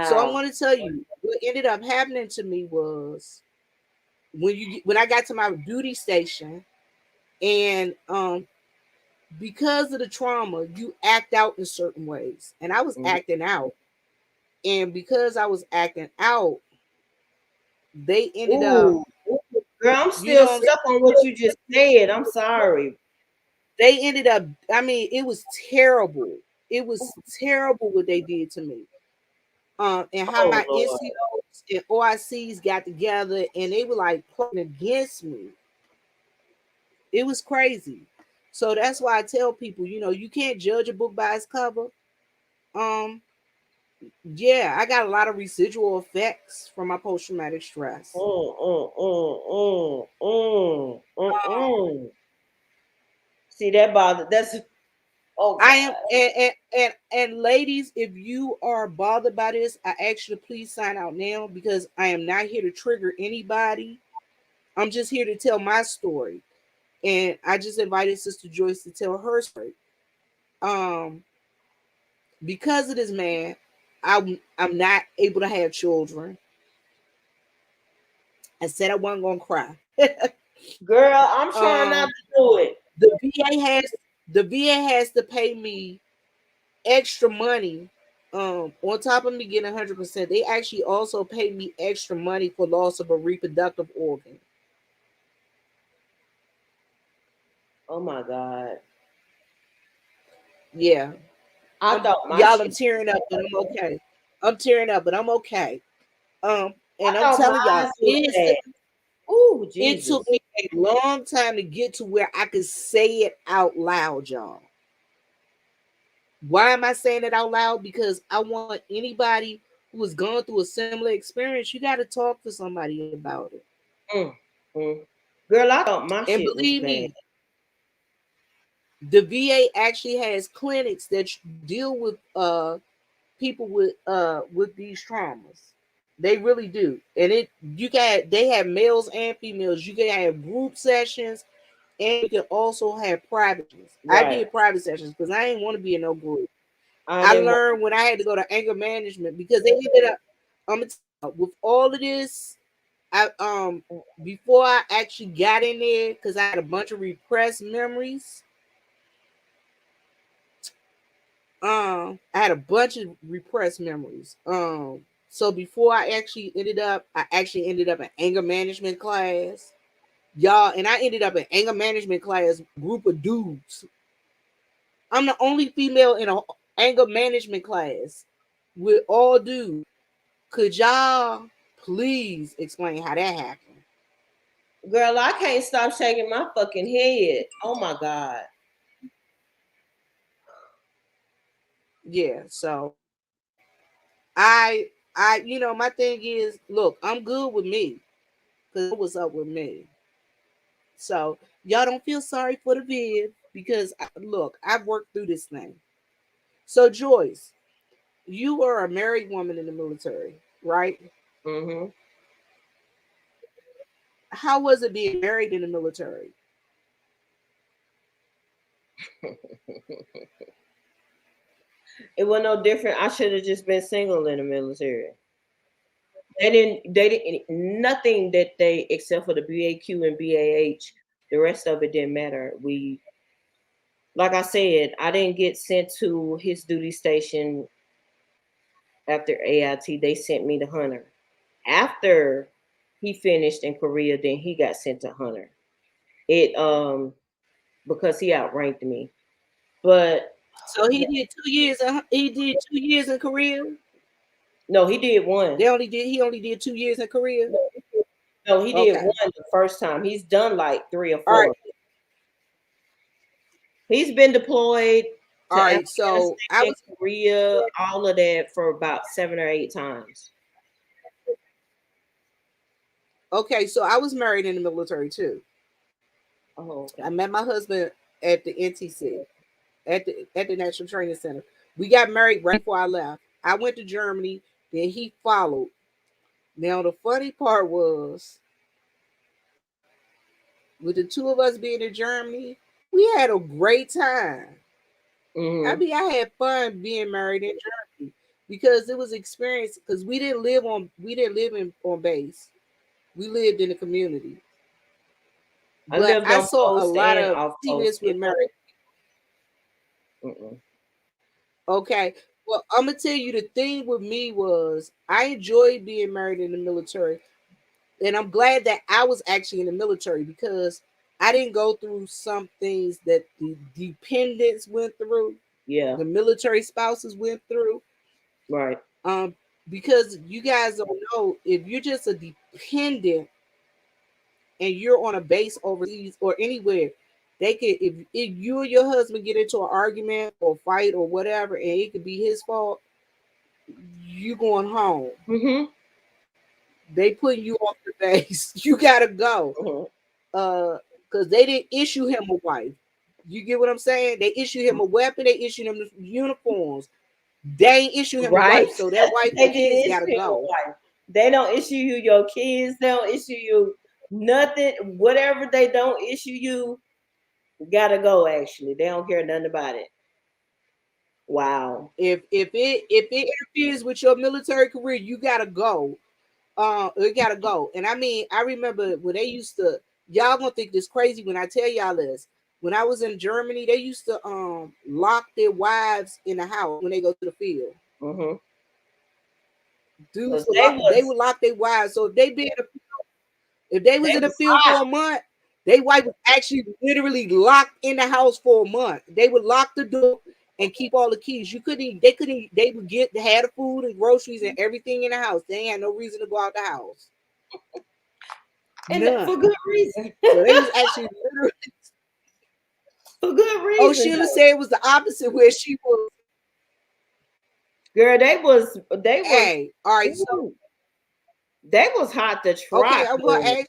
So I'm Wow. going to tell you what ended up happening to me was when I got to my duty station, and because of the trauma, you act out in certain ways, and I was Mhm. acting out, and because I was acting out, they ended up, Ooh. Girl, I'm you still know, what I'm stuck on what you just said. I'm sorry. they ended up. I mean, it was terrible. It was terrible what they did to me. And how Oh my Lord. NCOs and OICs got together, and they were like plotting against me. It was crazy. So that's why I tell people, you can't judge a book by its cover. Um, yeah, I got a lot of residual effects from my post traumatic stress. Mm, mm, mm, mm, mm, mm, mm. See that bother? Oh I am, God. and ladies, if you are bothered by this, I ask you to please sign out now because I am not here to trigger anybody. I'm just here to tell my story, and I just invited Sister Joyce to tell her story. Um, because of this man, I'm not able to have children. I said I wasn't gonna cry. Girl, I'm trying not um, to do it. the VA has the VA has to pay me extra money. On top of me getting 100%, they actually also pay me extra money for loss of a reproductive organ. Oh my God. Yeah, I I'm thought my y'all. I'm shit. tearing up, but I'm okay. I'm tearing up, but I'm okay. And I I'm thought telling y'all, mine was bad. Ooh, it took Jesus. me a long time to get to where I could say it out loud, y'all. Why am I saying it out loud? Because I want anybody who has gone through a similar experience, you got to talk to somebody about it. Mm, mm. Girl, I thought my And shit was believe bad. me, the VA actually has clinics that deal with people with these traumas. They really do. And they have males and females. You can have group sessions and you can also have private sessions. I Right. did private sessions because I didn't want to be in no group. I I didn't want. learned when I had to go to anger management because they ended up with all of this. I before I actually got in there because I had a bunch of repressed memories. I had a bunch of repressed memories. So before I actually ended up in anger management class, y'all, and I ended up in anger management class group of dudes. I'm the only female in a anger management class with all dudes. Could y'all please explain how that happened? Girl, I can't stop shaking my fucking head. Oh my God. Yeah, so my thing is, look, I'm good with me because what's up with me. So y'all don't feel sorry for the vid because look, I've worked through this thing. So Joyce, you are a married woman in the military, right? Mm-hmm. How was it being married in the military? It was no different. I should have just been single in the military. They didn't nothing that they except for the BAQ and BAH. The rest of it didn't matter. We like I said, I didn't get sent to his duty station after AIT. They sent me to Hunter. After he finished in Korea, then he got sent to Hunter. It because he outranked me. But So he did 2 years in Korea. no, he did one. He only did 2 years in Korea. No, he did Okay. one the first time. He's done like three or All right. four. He's been deployed All to right. So I Afghanistan, was Korea, all of that for about 7 or 8 times. okay. So I was married in the military too. Oh, I okay. met my husband at the NTC at the National Training Center. We got married right before I left. I went to Germany. Then he followed. Now the funny part was with the two of us being in Germany, we had a great time. I Mm-hmm. mean, I had fun being married in Germany because it was experience. Because we didn't live on base. We lived in the community. I But lived I on saw a post lot and of off post. craziness with married. Mm-mm. Okay. Well, I'm gonna tell you the thing with me was I enjoyed being married in the military, and I'm glad that I was actually in the military because I didn't go through some things that the dependents went through, Yeah, the military spouses went through. right. Um, because you guys don't know if you're just a dependent and you're on a base overseas or anywhere, they could if you and your husband get into an argument or fight or whatever, and it could be his fault, you going home. Mm-hmm. They putting you off the base. You gotta go. Mm-hmm. Uh, because they didn't issue him a wife. You get what I'm saying? They issue him a weapon. They issue him the uniforms. They ain't issue him a Right? wife, so that wife They and didn't kids issue gotta you a go. wife. They don't issue you your kids. They don't issue you nothing. Whatever they don't issue you, gotta go. Actually, they don't care nothing about it. Wow. If it interferes with your military career, you gotta go. It gotta go. And I mean, I remember when they used to. Y'all gonna think this crazy when I tell y'all this. When I was in Germany, they used to lock their wives in the house when they go to the field. Mm-hmm. Dudes Cause would they lock. They was would lock their wives. So if they was they in the was field hot. for a month, they wife was actually literally locked in the house for a month. They would lock the door and keep all the keys. You couldn't. They couldn't. They would get had the food and groceries and everything in the house. They ain't had no reason to go out the house. And None. for good reason. So they was actually literally. For good Oh, reason Sheila though. said it was the opposite, where she was. Girl, they was Hey, all right. So ooh, they was hot to okay, trot, I'm gonna girl. ask.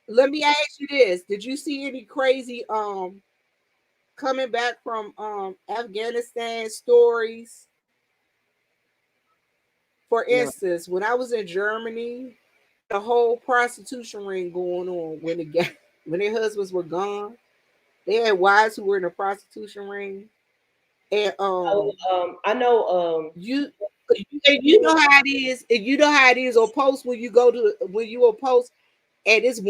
Let me ask you this: did you see any crazy coming back from Afghanistan stories? For No. instance, when I was in Germany, they had a whole prostitution ring going on when when their husbands were gone. They had wives who were in a prostitution ring, and Oh, I know. you know how it is. And you know how it is on post when you go to when you on post, and it's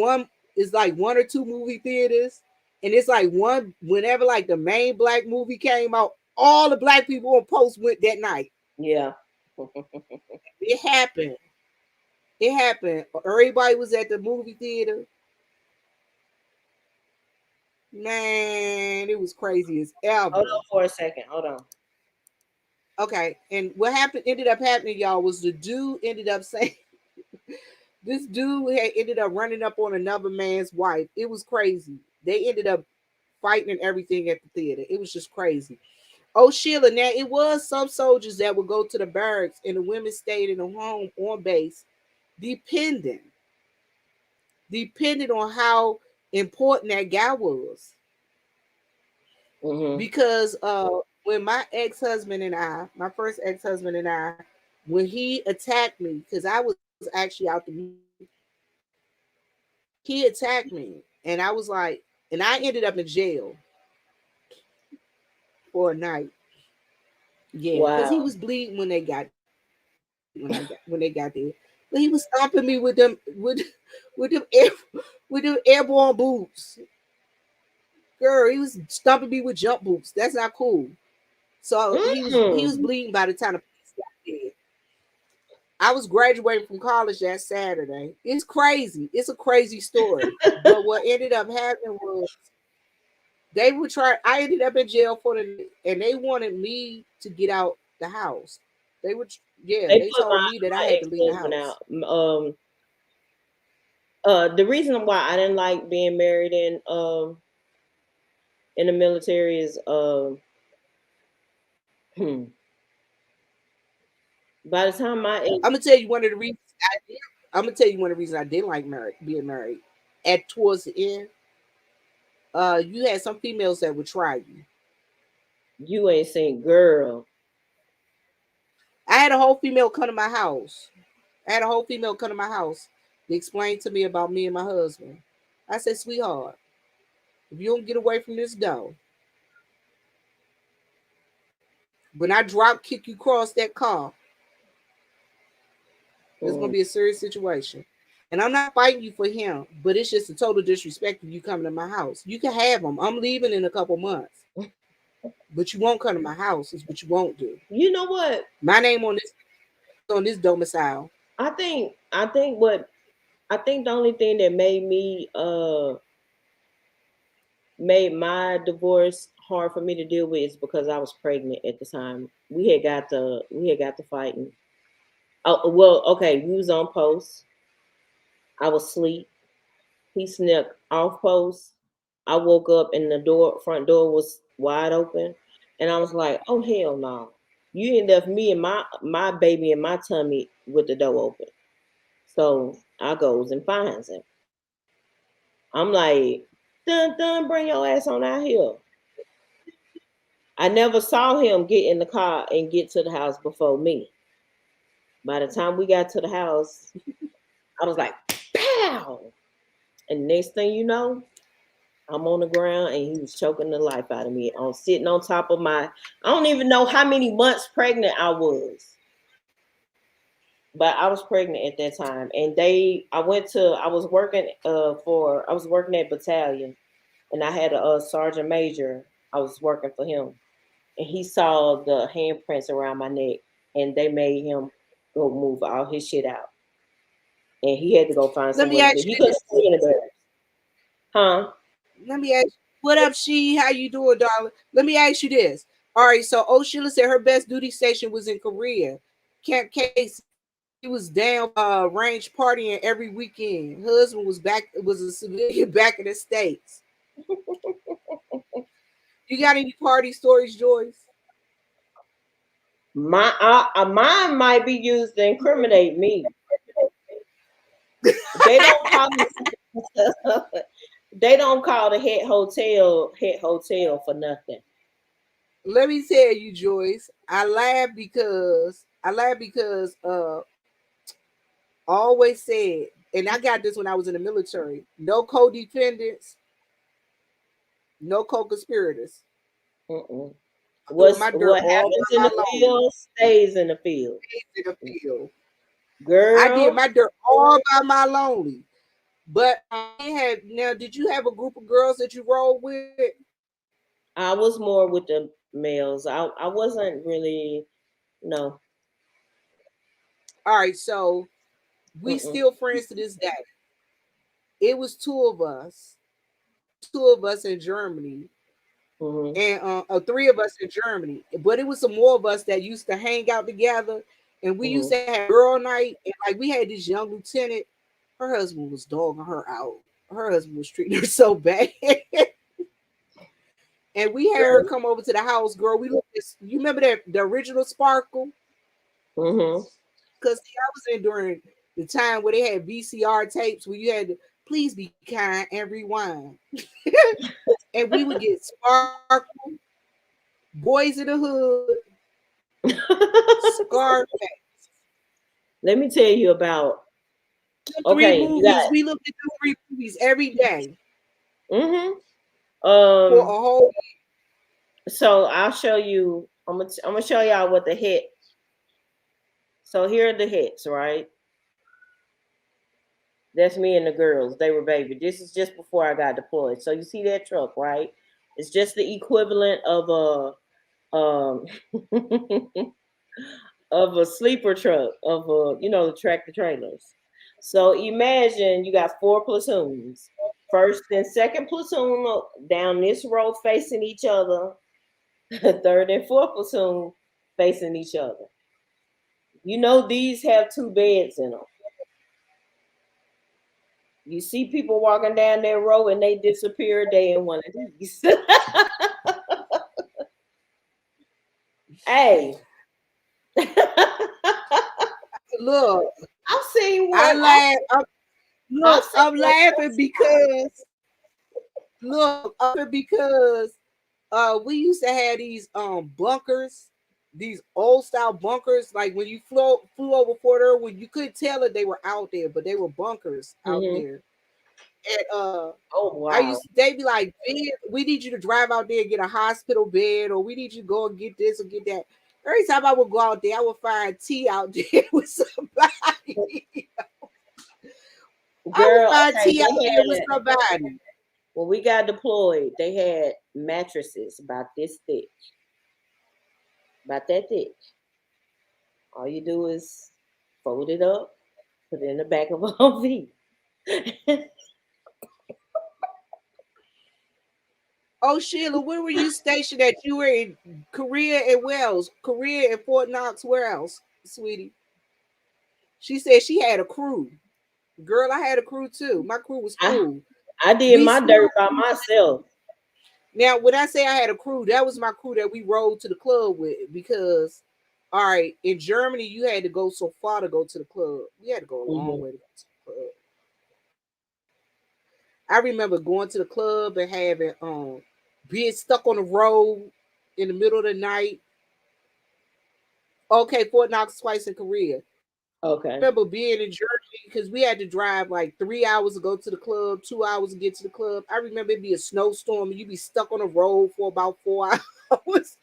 like one or two movie theaters, and it's like one whenever like the main black movie came out, all the black people on post went that night. Yeah. It happened. It happened. Everybody was at the movie theater. Man, it was crazy as Hold ever. on for a second. Hold on. Okay, and what happened ended up happening, y'all, was the dude ended up saying this dude had ended up running up on another man's wife. It was crazy. They ended up fighting and everything at the theater. It was just crazy. Oh, Sheila, now it was some soldiers that would go to the barracks and the women stayed in the home on base, depending, depending on how important that guy was. Mm-hmm. Because when my ex-husband and I, my first ex-husband and I, when he attacked me, because I was actually out the he attacked me, and I was like, and I ended up in jail for a night. Yeah, because he Wow. was bleeding when they got when they got there. But he was stomping me with them with them air, with them airborne boots. Girl, he was stomping me with jump boots. That's not cool. So he was Mm. bleeding by the time the police got there. I was graduating from college that Saturday. It's crazy. It's a crazy story. But what ended up happening was they would try. I ended up in jail for the night, and they wanted me to get out the house. They would, yeah. They They put told me that I my had ex to leave the husband house. out. The reason why I didn't like being married in the military is by the time my ex, I'm gonna tell you one of the reasons. I'm gonna tell you one of the reasons I didn't like being married. At towards the end, you had some females that would try you. you ain't seen girl. I had a whole female come to my house. I had a whole female come to my house to explain to me about me and my husband. I said, sweetheart, if you don't get away from this door, when I drop kick you across that car, it's gonna Mm. be a serious situation. And I'm not fighting you for him, but it's just a total disrespect of you coming to my house. You can have him. I'm leaving in a couple months, but you won't come to my house. Is what you won't do. You know what? My name on this domicile. I think the only thing that made my divorce hard for me to deal with is because I was pregnant at the time. We had got the fighting. Oh well, okay, we was on post. I was asleep. He snuck off post. I woke up and the front door was wide open, and I was like, "Oh hell no! You ain't left me and my baby in my tummy with the door open." So I goes and finds him. I'm like, Dun dun, bring your ass on out here. I never saw him get in the car and get to the house before me. By the time we got to the house, I was like, pow! And next thing you know, I'm on the ground and he was choking the life out of me. I'm sitting on top of my, I don't even know how many months pregnant I was. But I was pregnant at that time. And I was working I was working at battalion and I had a sergeant major. I was working for him. And he saw the handprints around my neck and they made him go move all his shit out. And he had to go find Let me somewhere to live. ask He you couldn't this. stay in the barracks. Huh? Let me ask you, what up, she? How you doing, darling? Let me ask you this. All right, so Sheila said her best duty station was in Korea. Camp Casey. He was down range partying every weekend. Husband was a civilian back in the States. You got any party stories, Joyce? Mine might be used to incriminate me. They don't call they don't call the head hotel for nothing. Let me tell you, Joyce. I laugh because always said, and I got this when I was in the military. No co-defendants, no co-conspirators. Mm-mm. I'm doing my dirt What all happens by in my the lonely. field stays in the field, In the field. I did girl. my dirt all by my lonely. But I had now. Did you have a group of girls that you rolled with? I was more with the males. I wasn't really no. All right, so we Mm-mm. still friends to this day. It was two of us. It was two of us in Germany, Mm-hmm. and three of us in Germany. But it was some more of us that used to hang out together, and we used Mm-hmm. to have girl night. And like we had this young lieutenant. Her husband was dogging her out. Her husband was treating her so bad. And we had her Girl. come over to the house, girl. We looked at, you remember that the original Sparkle? Mm-hmm. Because I was in during the time where they had VCR tapes where you had to please be kind and rewind. And we would get Sparkle, Boys in the Hood, Scarface. Let me tell you about. The three Okay, you got. movies. We looked at the three movies every day Mm-hmm. for a Um. whole. So I'll show you. I'm gonna show y'all what the hit. So here are the hits, right? That's me and the girls. They were baby. This is just before I got deployed. So you see that truck, right? It's just the equivalent of a of a sleeper truck of the tractor trailers. So imagine you got four platoons. First and second platoon down this road facing each other. Third and fourth platoon facing each other. You know these have two beds in them. You see people walking down that road and they disappear. They in one of these. Hey, Look, I've seen I what laugh. I've Look, seen I'm what. laughing because because we used to have these bunkers, these old style bunkers. Like when you flew over Fort Irwin, you couldn't tell that they were out there, but they were bunkers out Mm-hmm. there. And Oh I wow, used they'd be like, "Ben, we need you to drive out there and get a hospital bed, or we need you to go and get this or get that." Every time I would go out there, I would find T out there with somebody. I would girl. find Okay, T out they there with had somebody. when we got deployed. They had mattresses about this thick, about that thick. All you do is fold it up, put it in the back of a Humvee. Oh, Sheila, where were you stationed at? You were in Korea and Wales. Korea and Fort Knox. Where else, sweetie? She said she had a crew. Girl, I had a crew too. My crew was I cool. I did We my dirt smoked. by myself. Now, when I say I had a crew, that was my crew that we rode to the club with because, all right, in Germany, you had to go so far to go to the club. We had to go a long Hmm. way to go to the club. I remember going to the club and having being stuck on the road in the middle of the night. Okay, Fort Knox twice in Korea. Okay. Remember being in Germany because we had to drive like 3 hours to go to the club, 2 hours to get to the club. I remember it'd be a snowstorm and you'd be stuck on the road for about 4 hours.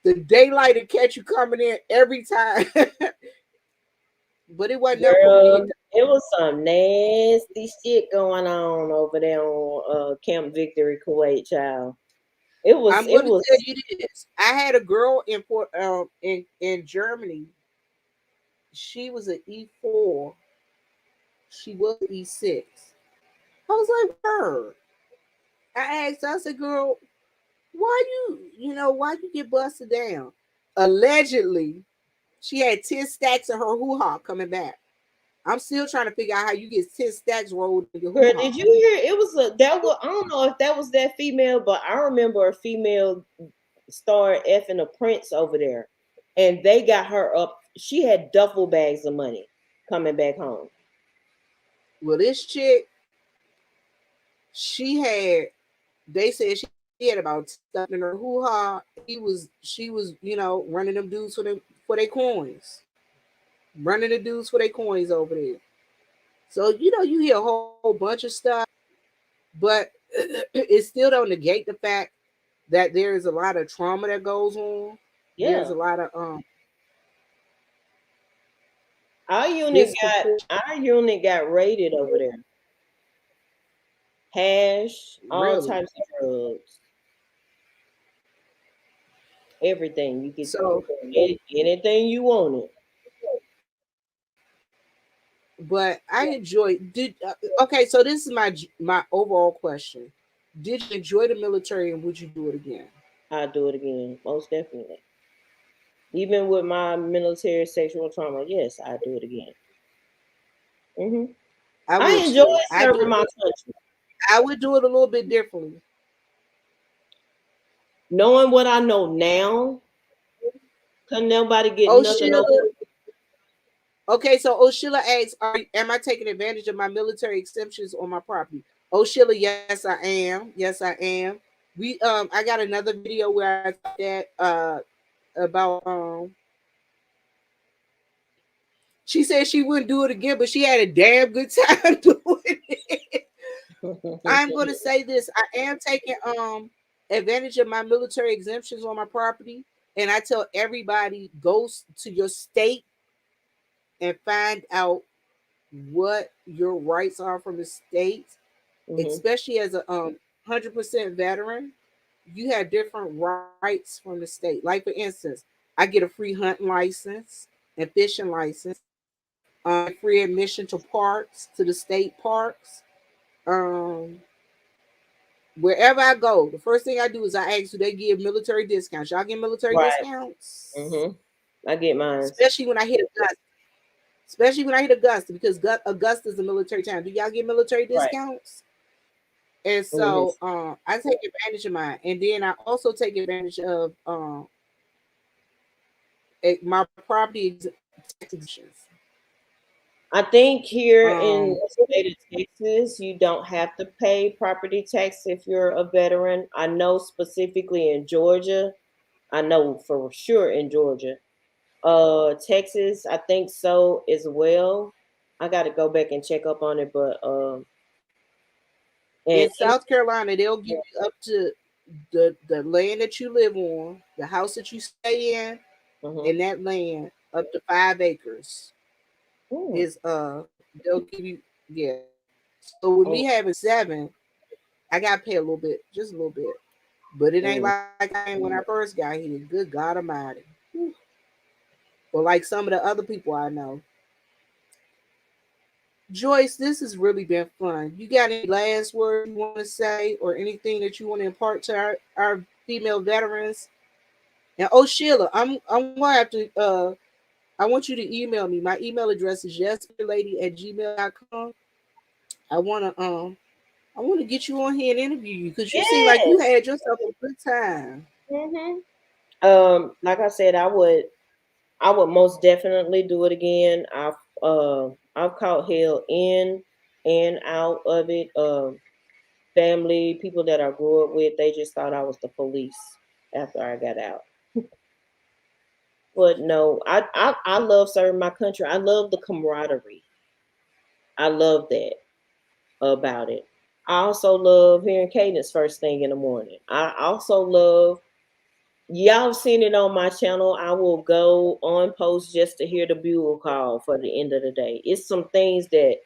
The daylight would catch you coming in every time. But it wasn't nothing for me. Girl, it was some nasty shit going on over there on Camp Victory, Kuwait, child. I'm It going to was tell you this. I had a girl in Germany. She was an E4. She was an E6. I was like, her. I asked. I said, girl, why why you get busted down? Allegedly, she had 10 stacks of her hoo ha coming back. I'm still trying to figure out how you get 10 stacks rolled in your hoo girl, ha. did you hear it was a that was I don't know if that was that female, but I remember a female started effing a prince over there. And they got her up. She had duffel bags of money coming back home. Well, this chick, she had, they said she had about stuff in her hoo ha. She was, running them dudes for their coins. Running the dudes for their coins over there. So, you hear a whole bunch of stuff, but it still don't negate the fact that there is a lot of trauma that goes on. There's Yeah. a lot of Our unit got disproportion. our unit got raided over there. Hash, all Really. types of drugs, everything. You get So, anything you wanted. but I enjoyed. Okay? So this is my overall question: did you enjoy the military, and would you do it again? I'll do it again, most definitely. Even with my military sexual trauma, yes, I do it again. I I would enjoy too. serving my country. I would do it a little bit differently. Knowing what I know now, couldn't nobody get Oh, nothing over. Sheila. Okay, so Oshila asks, am I taking advantage of my military exemptions on my property? Oshila, yes, I am. Yes, I am. I got another video where I talked that about she said she wouldn't do it again, but she had a damn good time doing it. I'm gonna say this: I am taking advantage of my military exemptions on my property, and I tell everybody go to your state and find out what your rights are from the state, Hmm. especially as a 100% veteran. You have different rights from the state. Like for instance, I get a free hunting license and fishing license. I get free admission to parks, to the state parks. Um, Wherever I go, the first thing I do is I ask, do they give military discounts? Y'all get military Right. discounts? Hmm. I get mine. Especially when I hit Augusta. Especially when I hit Augusta, because Augusta is a military town. Do y'all get military Right. discounts? And Hmm. so I take advantage of mine. And then I also take advantage of my property tax exemptions. I think here in Um, the state of Texas, you don't have to pay property tax if you're a veteran. I know specifically in Georgia, I know for sure in Georgia. Texas, I think so as well. I got to go back and check up on it, but and in South Carolina, they'll give you up to the land that you live on, the house that you stay mm-hmm. in that land, up to 5 acres. Mm, Is they'll give you, yeah. So with me mm, having 7, I gotta pay a little bit, just a little bit. But it ain't mm. like I ain't when I first got here. Good God Almighty. Whew. Or like some of the other people I know. Joyce, this has really been fun. You got any last words you want to say or anything that you want to impart to our female veterans? And oh Sheila, I'm gonna have to I want you to email me. My email address is yesflady@gmail.com. I wanna get you on here and interview you because you seem like you Yes. had yourself a good time. Hmm. Like I said, I would most definitely do it again. I've caught hell in and out of it. family, people that I grew up with, they just thought I was the police after I got out. But no, I love serving my country. I love the camaraderie. I love that about it. I also love hearing cadence first thing in the morning. I also love, y'all seen it on my channel. I will go on post just to hear the bugle call for the end of the day. It's some things that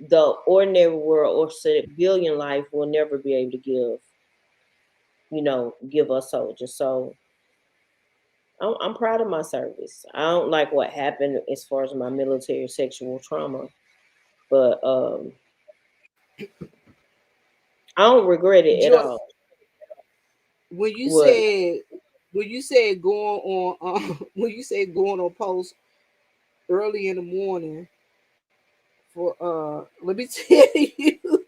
the ordinary world or civilian life will never be able to give, give us soldiers. So I'm proud of my service. I don't like what happened as far as my military sexual trauma, but I don't regret it at Joy, all. when you What? said when you said going on when you said going on post early in the morning for let me tell you,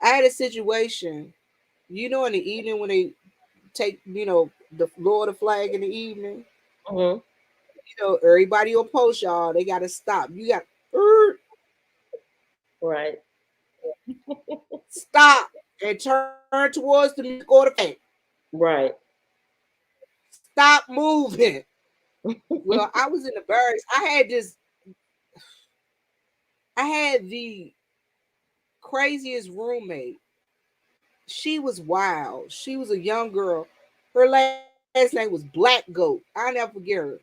I had a situation, in the evening when they take, the Florida flag in the evening, Hmm. everybody on post, y'all, they gotta stop. You got er, Right. stop and turn towards the music or the flag. Right. Stop moving. Well, I was in the barracks. I had the craziest roommate. She was wild. She was a young girl. Her last name was Black Goat. I'll never forget her.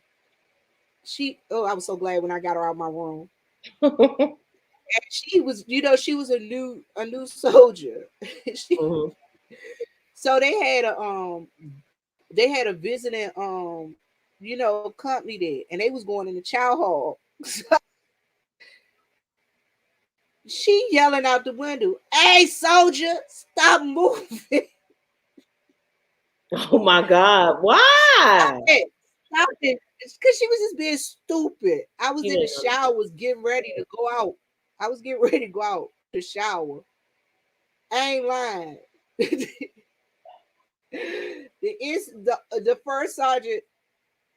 I was so glad when I got her out of my room. And she was, she was a new soldier. she, Hmm. so they had a visiting company there, and they was going in the chow hall. She yelling out the window, "Hey soldier, stop moving. Oh my God. Stop Why? it. Stop it." It's because she was just being stupid. I was She in the didn't shower, was getting ready to go out. I was getting ready to go out the shower. I ain't lying. The first sergeant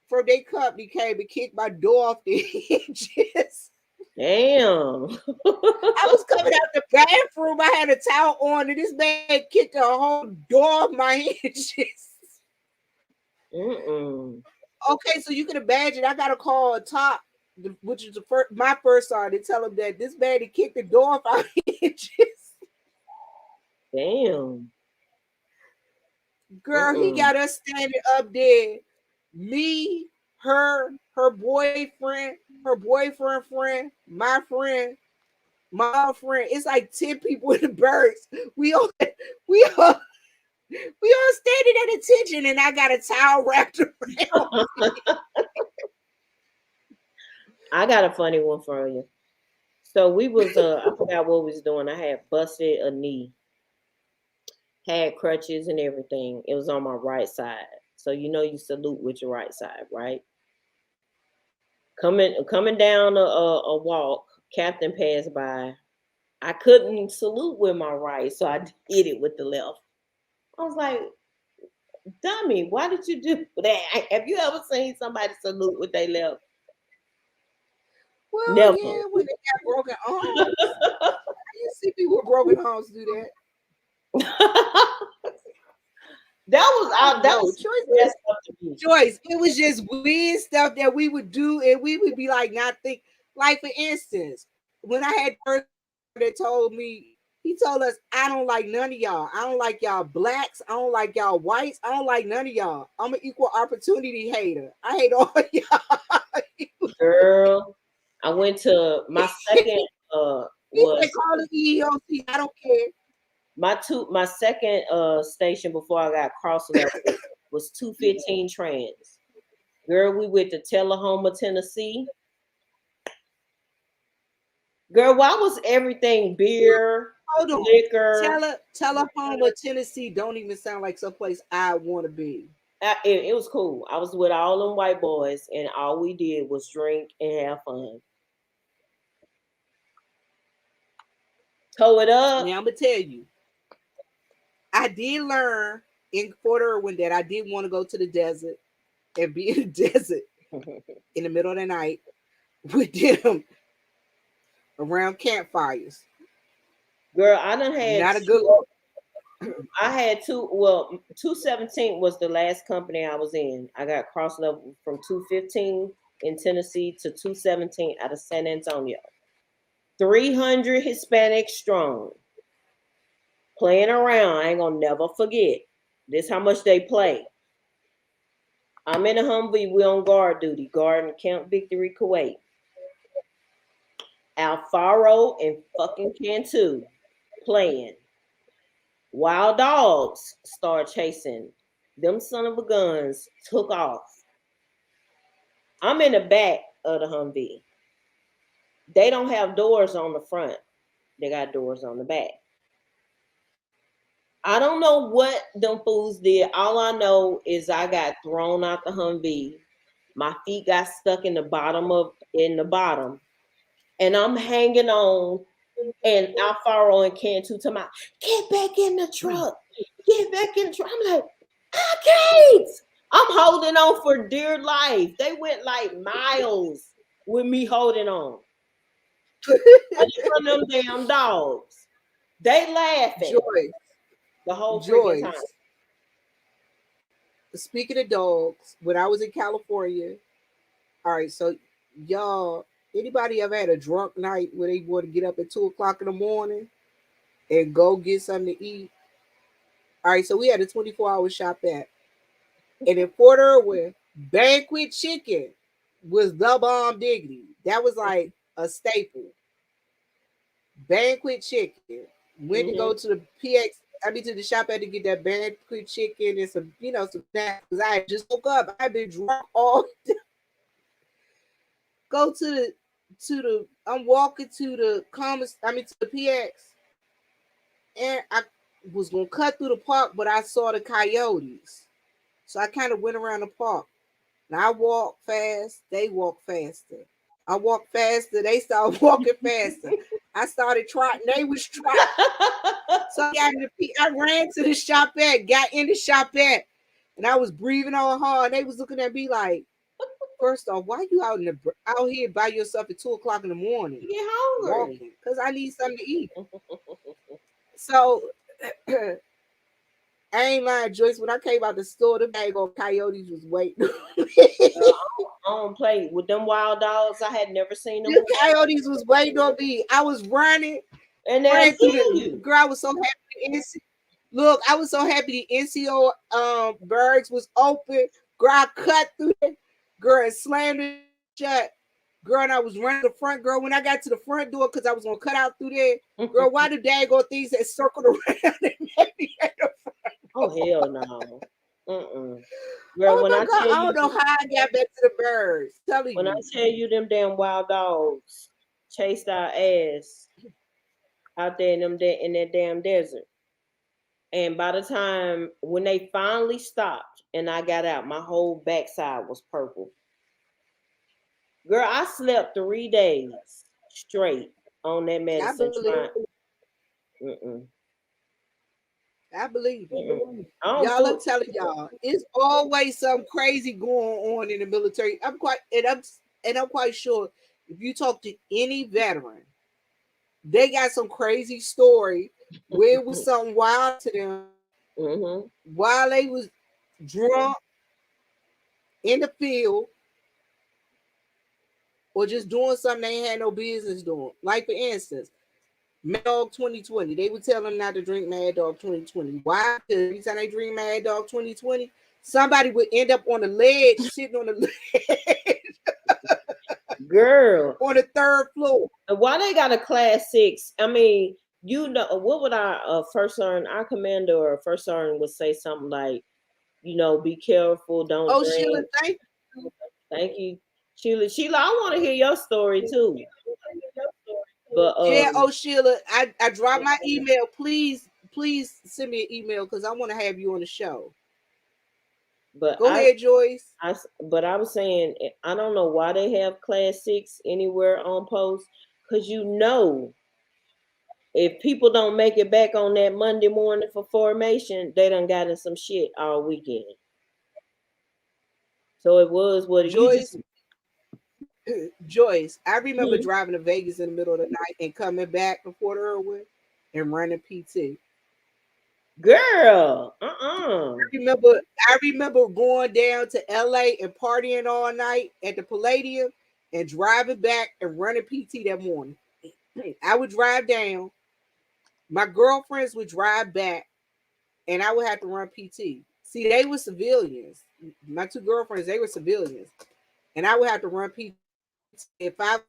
from their company came and kicked my door off the hinges. Damn. I was coming out the bathroom. I had a towel on, and this man kicked the whole door off my hinges. Mm-mm. Okay, so you can imagine I got to call a top, which is my first sergeant, to tell him that this man had kicked the door off our hinges. Damn. Girl, he Mm-mm. got us standing up there. Me, her boyfriend, friend, my other friend. It's like 10 people in the barracks. We all we all standing at attention, and I got a towel wrapped around. I got a funny one for you. So we was I forgot what we was doing. I had busted a knee, had crutches and everything. It was on my right side. So you salute with your right side, right? Coming down a walk, captain passed by. I couldn't salute with my right, so I did it with the left. I was like, dummy, why did you do that? Have you ever seen somebody salute with their left? Well, Never. yeah, when they got broken arms, you see people with broken arms do that. I don't That know. was messed up to me. Choice. It was just weird stuff that we would do, and we would be like, not think. Like for instance, when I had first that told me, he told us, "I don't like none of y'all. I don't like y'all blacks. I don't like y'all whites. I don't like none of y'all. I'm an equal opportunity hater. I hate all y'all." Girl, I went to my second He said, was "Call the EEOC. I don't care." my second station before I got cross level was 215 trans. Girl, we went to Tullahoma, Tennessee. Girl, why was everything beer, Hold on. liquor? Tullahoma, Tennessee don't even sound like someplace I want to be. It was cool. I was with all them white boys, and all we did was drink and have fun. Tow it up. Now I'm gonna tell you, I did learn in Fort Irwin that I did want to go to the desert and be in the desert in the middle of the night with them around campfires. Girl, I done had Not a good two. look. I had two. Well, 217 was the last company I was in. I got cross level from 215 in Tennessee to 217 out of San Antonio. 300 Hispanic strong, playing around. I ain't gonna never forget. This how much they play. I'm in a Humvee. We on guard duty, guarding Camp Victory, Kuwait. Alfaro and fucking Cantu playing. Wild dogs start chasing. Them son of a guns took off. I'm in the back of the Humvee. They don't have doors on the front. They got doors on the back. I don't know what them fools did. All I know is I got thrown out the Humvee. My feet got stuck in the bottom, and I'm hanging on. And Alfaro and Cantu to my get back in the truck, get back in the truck. I'm like, I can't. I'm holding on for dear life. They went like miles with me holding on. From them damn dogs. They laughing Joyce, the whole freaking time. Joyce. Speaking of dogs, when I was in California, all right, so y'all, anybody ever had a drunk night where they want to get up at 2 o'clock in the morning and go get something to eat? All right, so we had a 24-hour shop at, and in Fort Irwin, Banquet Chicken was the bomb diggity. That was like a staple. Banquet Chicken. Went to go Mm-hmm. to the PX. I mean to the shop had to get that banquet chicken and some, some snacks. Cause I just woke up. I've been drunk all. Go to the. I'm walking to the commerce. I mean to the PX, and I was gonna cut through the park, but I saw the coyotes, so I kind of went around the park. And I walk fast. They walk faster. I walk faster. They start walking faster. I started trotting. They was trotting. So I ran to the shop at, got in the shop at, and I was breathing all hard. And they was looking at me like, first off, why you out here by yourself at 2 o'clock in the morning You get hungry. walking? Because I need something to eat. So I ain't lying, Joyce. When I came out the store, the bag on coyotes was waiting. I don't play with them wild dogs. I had never seen them The before. coyotes was waiting on me. I was running, And they'll ran through kill the you. girl. I was so happy. Look, I was so happy the NCO birds was open. Girl, I cut through it. Girl, and slammed it shut. Girl, and I was running the front. Girl, when I got to the front door, because I was gonna cut out through there. Girl, why the daggone things that circled around and made me at the front? Oh hell no. Girl, Oh my God, I don't know how I got back to the birds. Telling when I you. tell you them damn wild dogs chased our ass out there in that damn desert. And by the time when they finally stopped and I got out, my whole backside was purple. Girl, I slept 3 days straight on that I medicine believe trying. Mm-mm, I believe you. mm-mm. I don't Y'all, do I'm telling y'all, it's always something crazy going on in the military. I'm quite sure if you talk to any veteran, they got some crazy story where it was something wild to them mm-hmm. while they was drunk in the field or just doing something they ain't had no business doing. Like for instance, Mad Dog 2020. They would tell them not to drink Mad Dog 2020. Why? Because every time they drink Mad Dog 2020, somebody would end up on the ledge, sitting on the ledge Girl, on the third floor. why they got a class 6? I mean, what would our first sergeant, our commander or first sergeant would say something like, be careful, don't Oh, Sheila, drink. thank Thank you, Sheila. Sheila, I want to hear your story too. But you. Yeah, oh Sheila, I dropped my email. Please send me an email because I want to have you on the show. but Go ahead, Joyce. I was saying I don't know why they have class 6 anywhere on post, because if people don't make it back on that Monday morning for formation, they done got in some shit all weekend. So it was what you just. Joyce, Joyce, I remember driving to Vegas in the middle of the night and coming back to Fort Irwin. and running PT. Girl, Remember, I remember going down to LA and partying all night at the Palladium and driving back and running PT that morning. I would drive down, my girlfriends would drive back, and I would have to run PT. See, they were civilians. My two girlfriends, they were civilians. And I would have to run PT at 5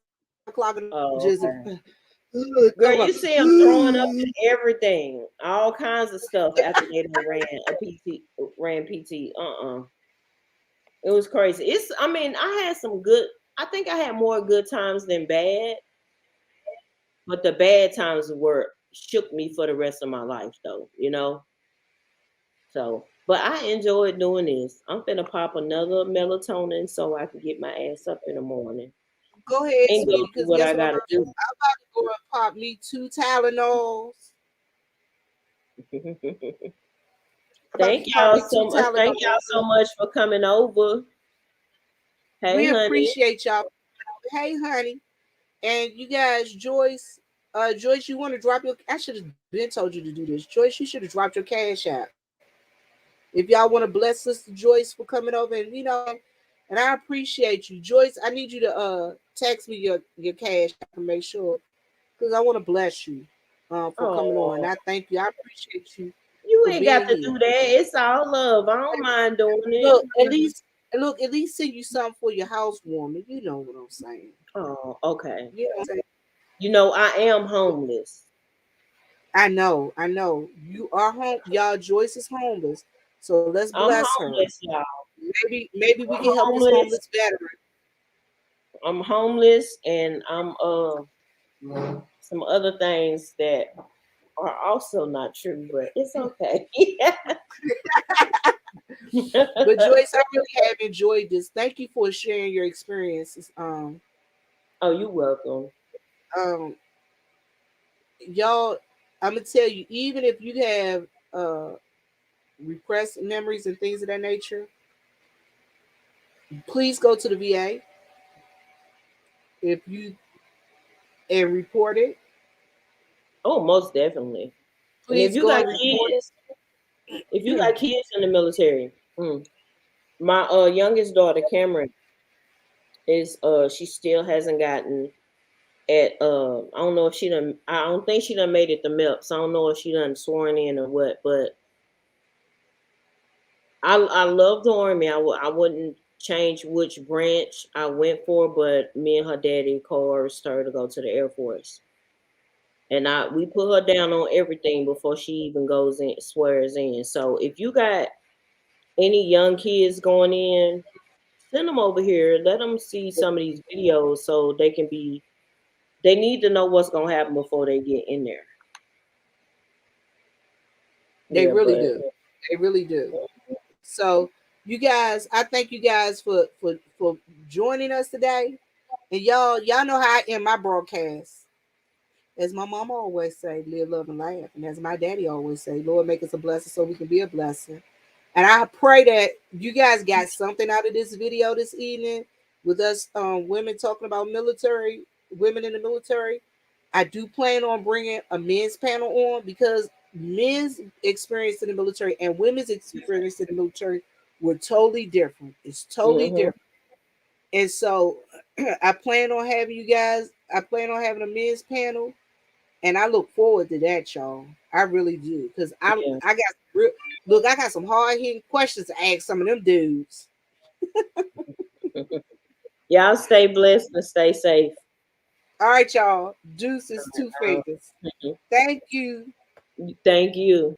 o'clock in the morning, just Oh, okay. talking Girl, about, you see them throwing up and everything, all kinds of stuff after they done ran PT. It was crazy. I mean, I had some good. I think I had more good times than bad, but the bad times were shook me for the rest of my life, though. So, but I enjoyed doing this. I'm finna pop another melatonin so I can get my ass up in the morning go ahead, and go sweetie, do because what guess I what I'm gotta about to do? do. I'm about to go and pop me 2 Tylenols. I'm about to pop me two Thank y'all Tylenols. so much for coming over. Hey, We honey. appreciate y'all. Hey, honey. And you guys, Joyce, you want to drop your, I should have been told you to do this. Joyce, you should have dropped your cash out. If y'all want to bless Sister Joyce for coming over, and I appreciate you. Joyce, I need you to text me your cash app and make sure, because I want to bless you for coming on. Oh, I thank you. I appreciate you you for ain't got being to here. do that. It's all love. I don't mind doing it. Look, at least send you something for your housewarming. You know what I'm saying. Oh, okay. You know what I'm saying? I am homeless. I know. You are home, y'all. Joyce is homeless, so let's I'm bless her. homeless, y'all. Maybe we I'm can help this homeless. homeless veteran. I'm homeless, and I'm some other things that are also not true, but it's okay. But Joyce, I really have enjoyed this. Thank you for sharing your experiences. Oh, you're welcome. Um, y'all, I'm gonna tell you, even if you have repressed memories and things of that nature, please go to the VA if you and report it. Oh, most definitely. And Please go and report if you it. got kids in the military, my youngest daughter Cameron is she still hasn't gotten at I don't know if she done I don't think she done made it to MEPS. I don't know if she done sworn in or what, but I love the Army. I wouldn't change which branch I went for, but me and her daddy coerced her to go to the Air Force. And we put her down on everything before she even goes in, swears in. So if you got any young kids going in, send them over here. Let them see some of these videos so they can be. They need to know what's gonna happen before they get in there. They Yeah, really but do. They really do. So, you guys, I thank you guys for joining us today. And y'all know how I end my broadcast. As my mama always say, live, love, and laugh. And as my daddy always say, Lord, make us a blessing so we can be a blessing. And I pray that you guys got something out of this video this evening with us women talking about military, women in the military. I do plan on bringing a men's panel on because men's experience in the military and women's experience in the military were totally different. It's totally hmm different. And so I plan on having a men's panel, and I look forward to that, y'all. I really do. Because yeah, I got real look, I got some hard hitting questions to ask some of them dudes. y'all stay blessed and stay safe. All right, y'all. Deuces, two Uh, fingers. Thank you. Thank you.